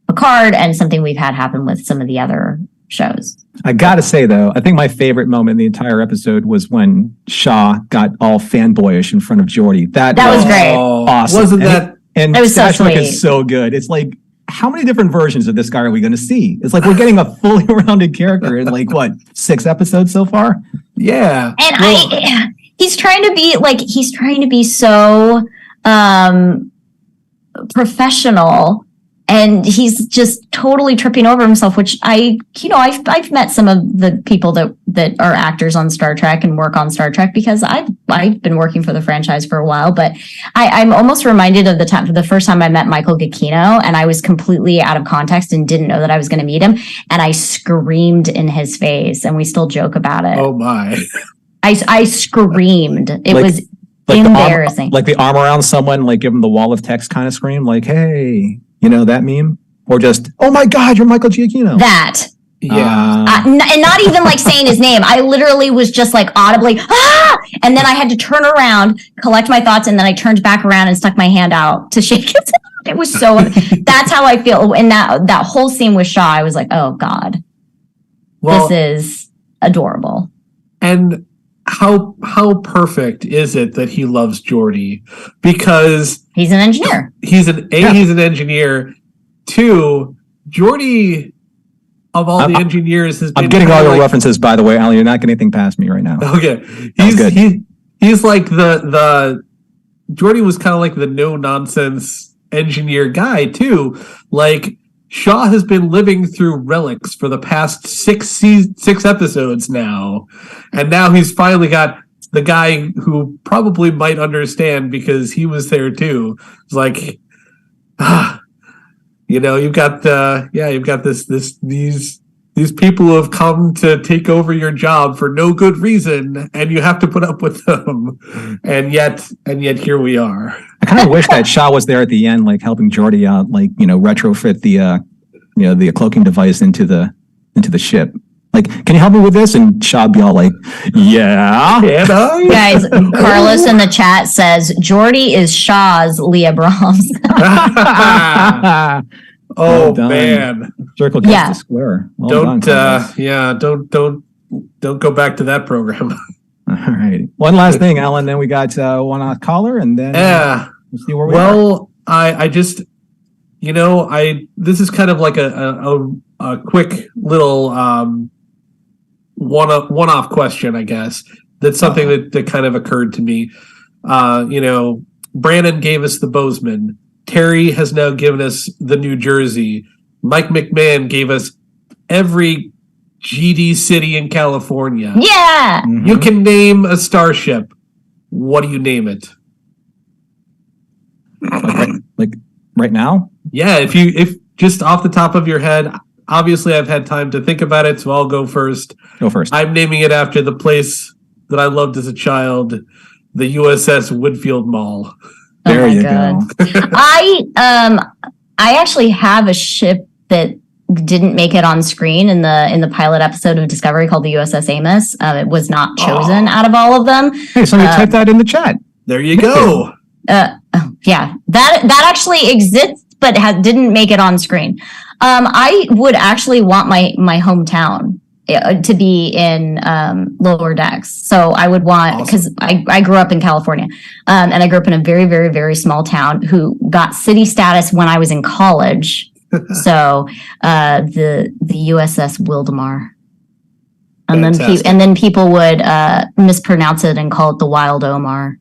Picard and something we've had happen with some of the other shows. I gotta say though, I think my favorite moment in the entire episode was when Shaw got all fanboyish in front of Geordi. That was great. Awesome. Wasn't that? And it was so Stashwick sweet. is so good. It's like, how many different versions of this guy are we going to see? It's like we're getting a fully rounded character in like what 6 episodes so far. Yeah, and he's trying to be so professional. And he's just totally tripping over himself, which I've met some of the people that are actors on Star Trek and work on Star Trek because I've been working for the franchise for a while. But I'm almost reminded of the first time I met Michael Giacchino, and I was completely out of context and didn't know that I was going to meet him, and I screamed in his face, and we still joke about it. Oh my! I screamed. It was embarrassing. Like the arm around someone, like give them the wall of text kind of scream, like hey. You know that meme? Or just, oh my God, you're Michael Giacchino. That. Yeah. And not even like saying his name. I literally was just like audibly, ah! And then I had to turn around, collect my thoughts, and then I turned back around and stuck my hand out to shake his hand. It was so, that's how I feel. In that whole scene with Shaw, I was like, oh God, this is adorable. And how perfect is it that he loves Geordi? Because he's an engineer. He's an engineer. 2, Geordi of all the engineers has been. I'm getting all your references, by the way, Alan. You're not getting anything past me right now. Okay, he's like the Geordi was kind of like the no nonsense engineer guy too. Like Shaw has been living through relics for the past 6 episodes now, and now he's finally got the guy who probably might understand because he was there too. It's like, you've got these people who have come to take over your job for no good reason, and you have to put up with them, and yet here we are. I kind of wish that Shaw was there at the end, like helping Geordi out, like retrofit the cloaking device into the ship. Like, can you help me with this? And Shaw be all like, yeah. Guys, Carlos in the chat says Geordi is Shaw's Leah Brahms. Oh man, circle gets the square. Don't go back to that program. All right. One last thing, Alan. Then we got one caller, and then we'll see where we are. Well, I just, this is kind of like a quick little one-off question, I guess. That's something that kind of occurred to me. Brandon gave us the Bozeman. Terry has now given us the New Jersey. Mike McMahon gave us every GD city in California. Yeah. Mm-hmm. You can name a starship. What do you name it? right now? Yeah, if just off the top of your head, obviously I've had time to think about it, so I'll go first. Go first. I'm naming it after the place that I loved as a child, the USS Woodfield Mall. There you go. I actually have a ship that didn't make it on screen in the pilot episode of Discovery called the USS Amos. It was not chosen out of all of them. Hey, somebody type that in the chat. There you go. Yeah, that actually exists, but didn't make it on screen. I would actually want my hometown to be in Lower Decks. So I would want, because I grew up in California, and I grew up in a very, very, very small town who got city status when I was in college. So the USS Wildemar. And then people would mispronounce it and call it the Wild Omar.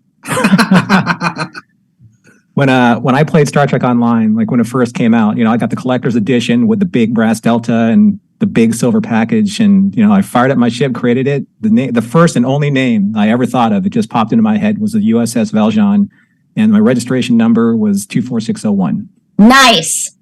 When I played Star Trek Online, like when it first came out, I got the collector's edition with the big brass delta and the big silver package, and I fired up my ship, created it. The first and only name I ever thought of, it just popped into my head, was the USS Valjean, and my registration number was 24601. Nice.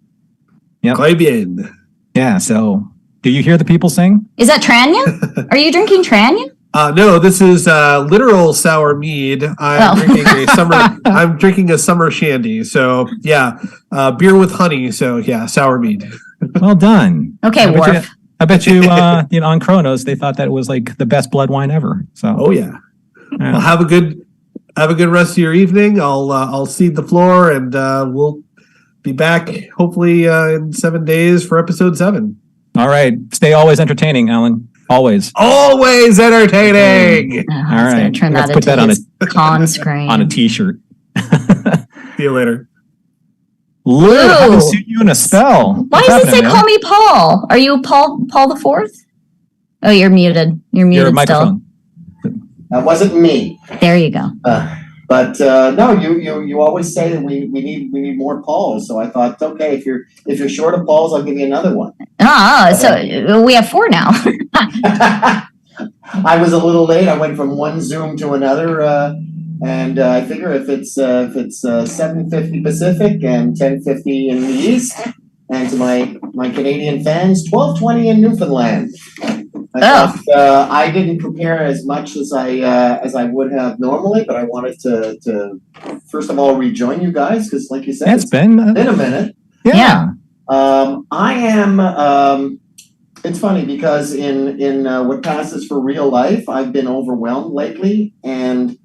Yep. Très bien. Yeah. So, do you hear the people sing? Is that Tranya? Are you drinking Tranya? No, this is literal sour mead. I'm drinking a summer shandy. So yeah, beer with honey. So yeah, sour mead. Well done. Okay, Worf. I bet you, on Kronos, they thought that was like the best blood wine ever. So. Oh yeah. Well, have a good rest of your evening. I'll cede the floor, and we'll be back hopefully in 7 days for episode 7. All right. Stay always entertaining, Alan. Always entertaining. All right. Let's put that on a con screen. On a t-shirt. See you later. Lou, I haven't seen you in a spell. Why does it say call me Paul? Are you Paul the Fourth? Oh, you're muted. You're muted still. That wasn't me. There you go. But no, you always say that we need more Pauls. So I thought, okay, if you're short of Pauls, I'll give you another one. So we have 4 now. I was a little late. I went from one Zoom to another, and I figure if it's 7:50 Pacific and 10:50 in the East, and to my Canadian fans, 12:20 in Newfoundland. I didn't prepare as much as I would have normally, but I wanted to first of all rejoin you guys because, like you said, it's been a minute. Yeah. I am. It's funny because in what passes for real life, I've been overwhelmed lately, and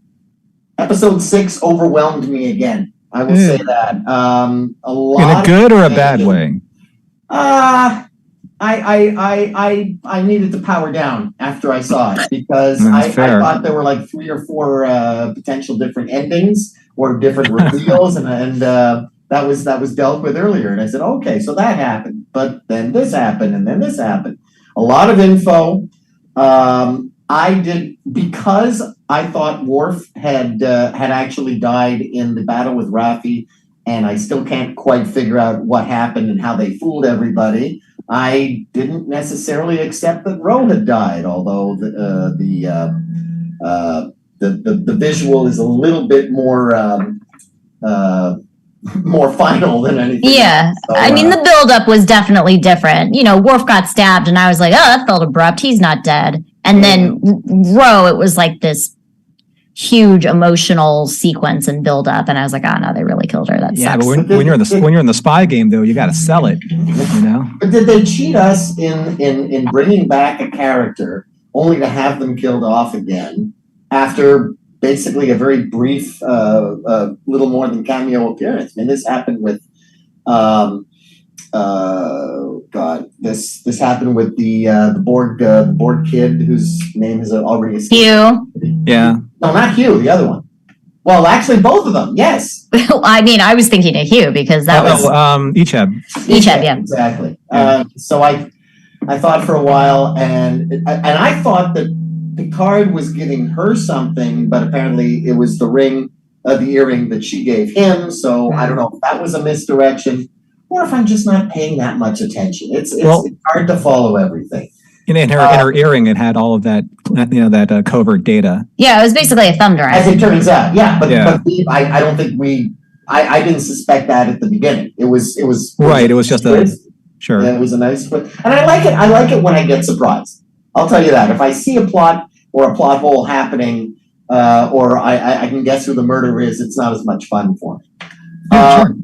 episode 6 overwhelmed me again. I will say that. A lot in a good or a bad way. I needed to power down after I saw it because I thought there were like 3 or 4 potential different endings or different reveals, and that was dealt with earlier. And I said, okay, so that happened, but then this happened, and then this happened. A lot of info. I did because I thought Worf had actually died in the battle with Raffi, and I still can't quite figure out what happened and how they fooled everybody. I didn't necessarily accept that Ro had died, although the visual is a little bit more final than anything. Yeah, so, I mean the buildup was definitely different. Worf got stabbed, and I was like, oh, that felt abrupt. He's not dead. And then Ro, it was like this huge emotional sequence and build up, and I was like, oh no, they really killed her. That sucks. But when you're in the spy game, though, you got to sell it. But did they cheat us in bringing back a character only to have them killed off again after basically a very brief, little more than cameo appearance? I mean, this happened with this happened with the Borg kid whose name is already escaped. Hugh. Yeah. No, not Hugh. The other one. Well, actually, both of them. Yes. I mean, I was thinking of Hugh because that was Icheb. Icheb, yeah. Exactly. So I thought for a while, and I thought that Picard was giving her something, but apparently it was the earring that she gave him. So I don't know if that was a misdirection, or if I'm just not paying that much attention. It's hard to follow everything. In her earring, it had all of that, that covert data. Yeah, it was basically a thumb drive. As it turns out, yeah. But I don't think I didn't suspect that at the beginning. It was right. It was just a sure. Yeah, it was a nice twist, and I like it. I like it when I get surprised. I'll tell you that. If I see a plot or a plot hole happening, or I can guess who the murderer is, it's not as much fun for me. Sure.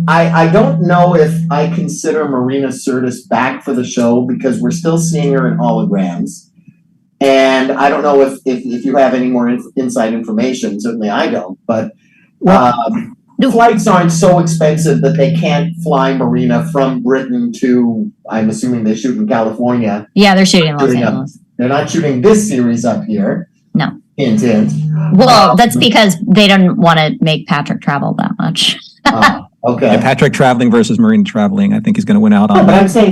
I don't know if I consider Marina Sirtis back for the show because we're still seeing her in holograms. And I don't know if you have any more inside information. Certainly I don't. But flights aren't so expensive that they can't fly Marina from Britain to, I'm assuming they shoot in California. Yeah, they're shooting in Los Angeles. They're not shooting this series up here. No. Hint, hint. Well, that's because they didn't want to make Patrick travel that much. Okay. Yeah, Patrick traveling versus Marina traveling. I think he's going to win out on but that. I'm saying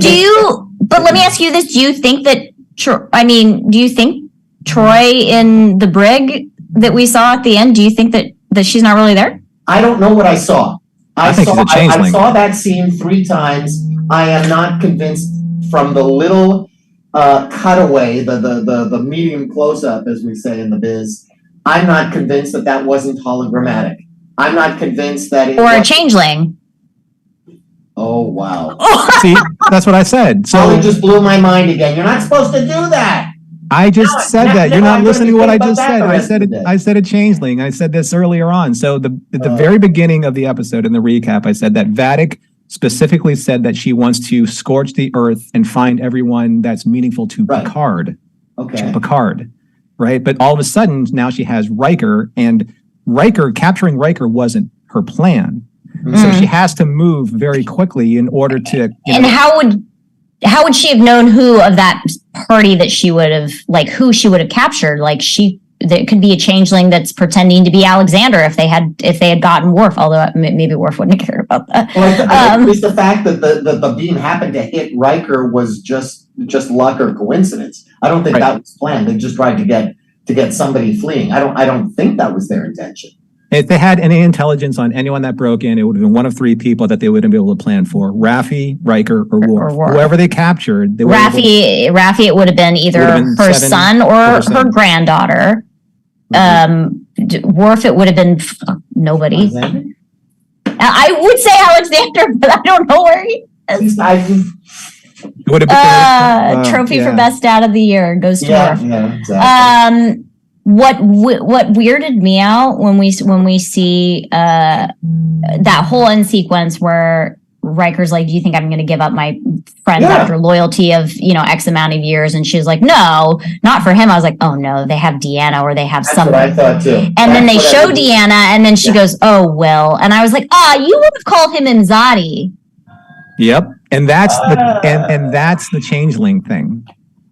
but let me ask you this. Do you think that, do you think Troy in the brig that we saw at the end, do you think that she's not really there? I don't know what I saw. I think she's a changeling. I saw that scene 3 times. I am not convinced from the little cutaway, the medium close-up, as we say in the biz. I'm not convinced that wasn't hologrammatic. I'm not convinced that it or was a changeling. Oh, wow. See, that's what I said. So it just blew my mind again. You're not supposed to do that. I just said that. You're not listening to what I just said. I said a changeling. I said this earlier on. So at the very beginning of the episode in the recap, I said that Vadic specifically said that she wants to scorch the earth and find everyone that's meaningful to Picard. Okay. To Picard. Right? But all of a sudden, now she has Riker, and capturing Riker wasn't her plan. Mm-hmm. So she has to move very quickly in order to... how would she have known who of that party that she would have, who she would have captured? There could be a changeling that's pretending to be Alexander if they had gotten Worf, although maybe Worf wouldn't have cared about that. Well, I think it's the fact that the beam happened to hit Riker was just luck or coincidence. I don't think that was planned. They just tried to get somebody fleeing. I don't think that was their intention. If they had any intelligence on anyone that broke in, it would have been one of 3 people that they wouldn't be able to plan for: Raffi, Riker, or Worf. Whoever they captured. Raffi, it would have been either her son or her granddaughter. Worf, it would have been nobody. I would say Alexander, but I don't know where he is. It would have been trophy for best dad of the year goes to Worf. Yeah, exactly. What weirded me out when we see that whole end sequence where Riker's like, "Do you think I'm going to give up my friends after loyalty of X amount of years?" And she's like, "No, not for him." I was like, "Oh no, they have Deanna or they have someone." That's what I thought too. And then they show Deanna, and then she goes, "Oh, Will," and I was like, you would have called him Imzadi. Yep, and that's the changeling thing.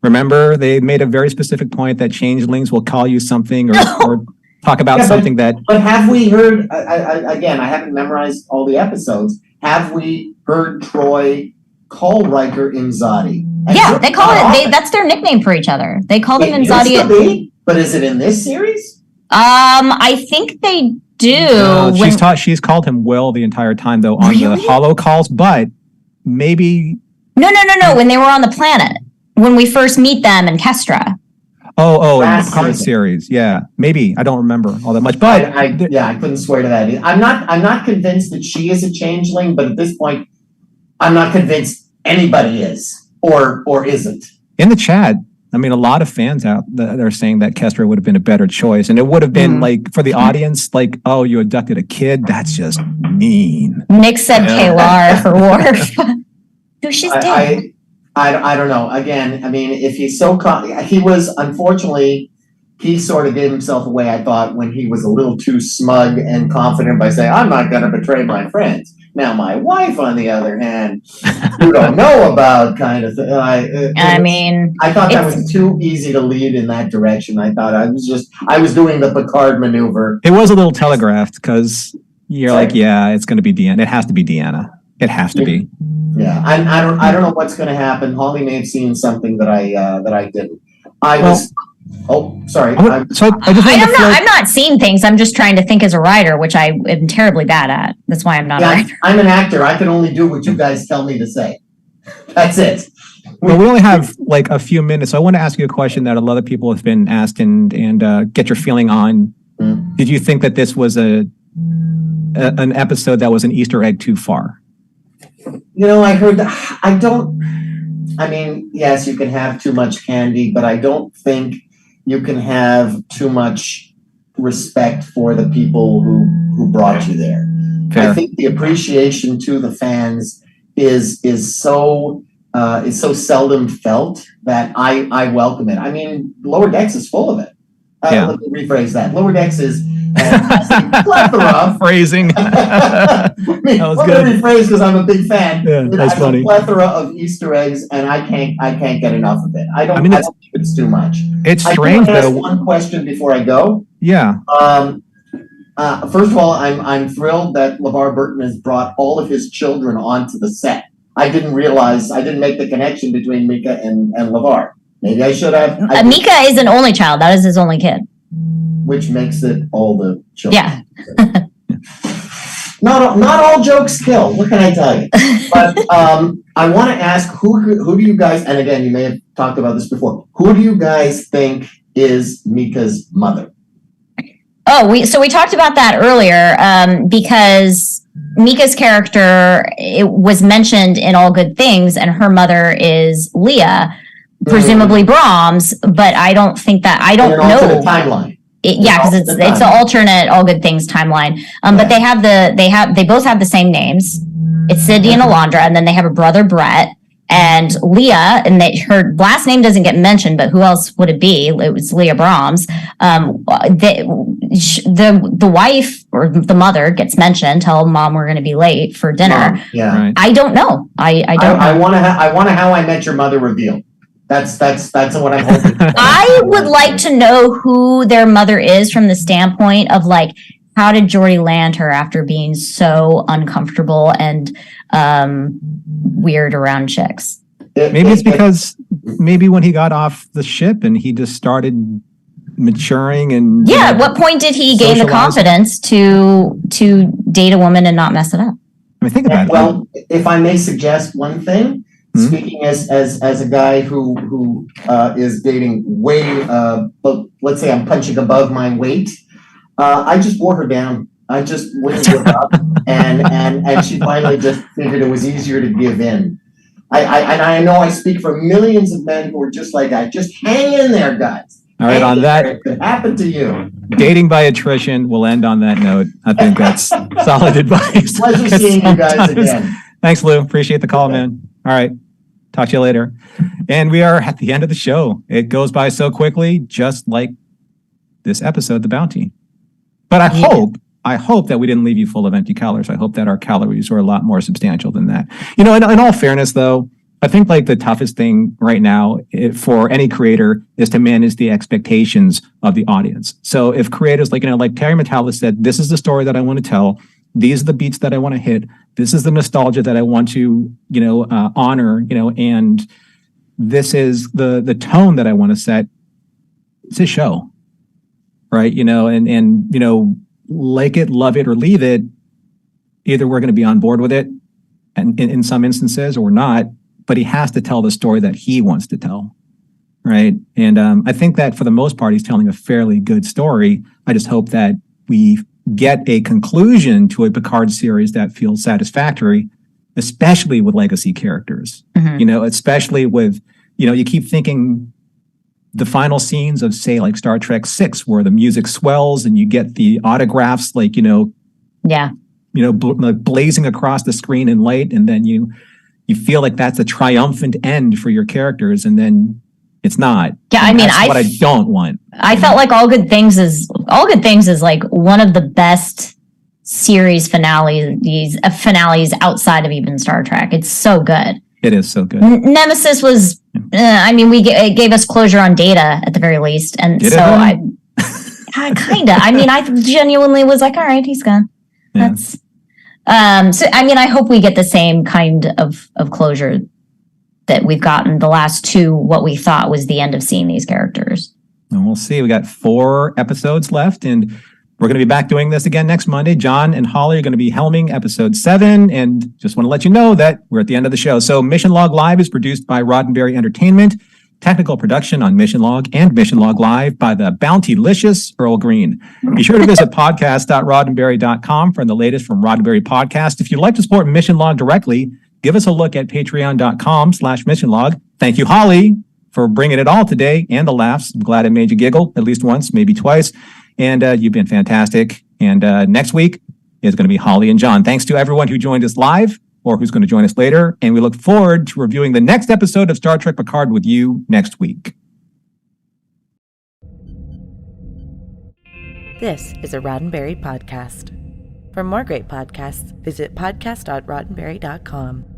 Remember, they made a very specific point that changelings will call you something or talk about something that... But have we heard, again, I haven't memorized all the episodes, have we heard Troy call Riker Imzadi? Yeah, they call it, that's their nickname for each other. They call them Imzadi. But is it in this series? I think they do. No, she's called him Will the entire time, though, on the holo calls, but maybe... No, when they were on the planet. When we first meet them in Kestra. In the Picard series, yeah, maybe I don't remember all that much, but I couldn't swear to that. I'm not convinced that she is a changeling, but at this point, I'm not convinced anybody is or isn't. In the chat, I mean, a lot of fans out that are saying that Kestra would have been a better choice, and it would have been for the audience, oh, you abducted a kid. That's just mean. Nick said Kalar for Worf. Who she's dead. I don't know. Again, I mean, if he's he was, unfortunately, he sort of gave himself away, I thought, when he was a little too smug and confident by saying, "I'm not going to betray my friends." Now, my wife, on the other hand, who don't know about kind of thing. I thought that was too easy to lead in that direction. I thought I was doing the Picard maneuver. It was a little telegraphed because you're it's going to be Deanna. It has to be Deanna. It has to be. Yeah, I don't know what's going to happen. Holly may have seen something that I didn't. Sorry. I'm not seeing things. I'm just trying to think as a writer, which I am terribly bad at. That's why I'm not a writer. I'm an actor. I can only do what you guys tell me to say. That's it. Well, we only have a few minutes, so I want to ask you a question that a lot of people have been asked and get your feeling on. Did you think that this was an episode that was an Easter egg too far? I heard that. I mean, yes, you can have too much candy, but I don't think you can have too much respect for the people who brought you there. Fair. I think the appreciation to the fans is so seldom felt that I welcome it. I mean, Lower Decks is full of it. Let me rephrase that. Lower Decks is a plethora. Phrasing. That was good. Rephrase because I'm a big fan. Yeah, that's funny. A plethora of Easter eggs, and I can't get enough of it. I don't think it's too much. It's strange though. One question before I go. Yeah. First of all, I'm thrilled that LeVar Burton has brought all of his children onto the set. I didn't make the connection between Mika and LeVar. Maybe I should have. Mika is an only child. That is his only kid. Which makes it all the children. Yeah. Not all jokes kill. What can I tell you? But I want to ask who do you guys? And again, you may have talked about this before. Who do you guys think is Mika's mother? Oh, we talked about that earlier because Mika's character was mentioned in All Good Things, and her mother is Leah, presumably Brahms. But I don't think that I don't know the timeline. Because it's an alternate All Good Things timeline. But they both have the same names. It's Sydney and Alondra, and then they have a brother Brett. And Leah, and her last name doesn't get mentioned, but who else would it be? It was Leah Brahms. The wife or the mother gets mentioned. Tell Mom we're going to be late for dinner. Yeah, right. I don't know. I don't. I want to How I Met Your Mother reveal. That's what I'm hoping. I would like to know who their mother is from the standpoint of like, how did Geordie land her after being so uncomfortable and weird around chicks? Maybe it's because maybe when he got off the ship and he just started maturing and at what point did he gain the confidence to date a woman and not mess it up? I mean, think about it. Well, if I may suggest one thing, speaking as a guy who is dating way, let's say I'm punching above my weight. I just wore her down. I just wouldn't give up, and she finally just figured it was easier to give in. I know I speak for millions of men who are just like that. Just hang in there, guys. All right, on that, it could happen to you. Dating by attrition. We'll end on that note. I think that's solid advice. Pleasure seeing you guys again. Thanks, Lou. Appreciate the call, man. All right. Talk to you later. And we are at the end of the show. It goes by so quickly, just like this episode, The Bounty. But I hope that we didn't leave you full of empty calories. I hope that our calories were a lot more substantial than that. In all fairness, though, I think like the toughest thing right now for any creator is to manage the expectations of the audience. So if creators like Terry Matalas said, this is the story that I want to tell. These are the beats that I want to hit. This is the nostalgia that I want to, honor, and this is the tone that I want to set. It's a show, right? And like it, love it, or leave it. Either we're going to be on board with it, and in some instances, or not. But he has to tell the story that he wants to tell, right? And I think that for the most part, he's telling a fairly good story. I just hope that we get a conclusion to a Picard series that feels satisfactory, especially with legacy characters. Especially with, you keep thinking the final scenes of, say, like Star Trek VI, where the music swells and you get the autographs, blazing across the screen in light, and then you feel like that's a triumphant end for your characters, and then it's not. Yeah, I mean, that's what I don't want. I felt like All Good Things is like one of the best series finales outside of even Star Trek. It's so good. It is so good. Nemesis was, it gave us closure on Data at the very least, and I genuinely was like, all right, he's gone. Yeah. That's. I hope we get the same kind of closure that we've gotten the last two, what we thought was the end of seeing these characters. And we'll see. We got 4 episodes left, and we're going to be back doing this again next Monday. John and Holly are going to be helming episode 7, and just want to let you know that we're at the end of the show. So Mission Log Live is produced by Roddenberry Entertainment. Technical production on Mission Log and Mission Log Live by the Bountylicious Earl Green. Be sure to visit podcast.roddenberry.com for the latest from Roddenberry Podcast. If you'd like to support Mission Log directly, give us a look at patreon.com/Mission Log. Thank you, Holly, for bringing it all today and the laughs. I'm glad I made you giggle at least once, maybe twice. And you've been fantastic. And next week is going to be Holly and John. Thanks to everyone who joined us live or who's going to join us later. And we look forward to reviewing the next episode of Star Trek Picard with you next week. This is a Roddenberry podcast. For more great podcasts, visit podcast.roddenberry.com.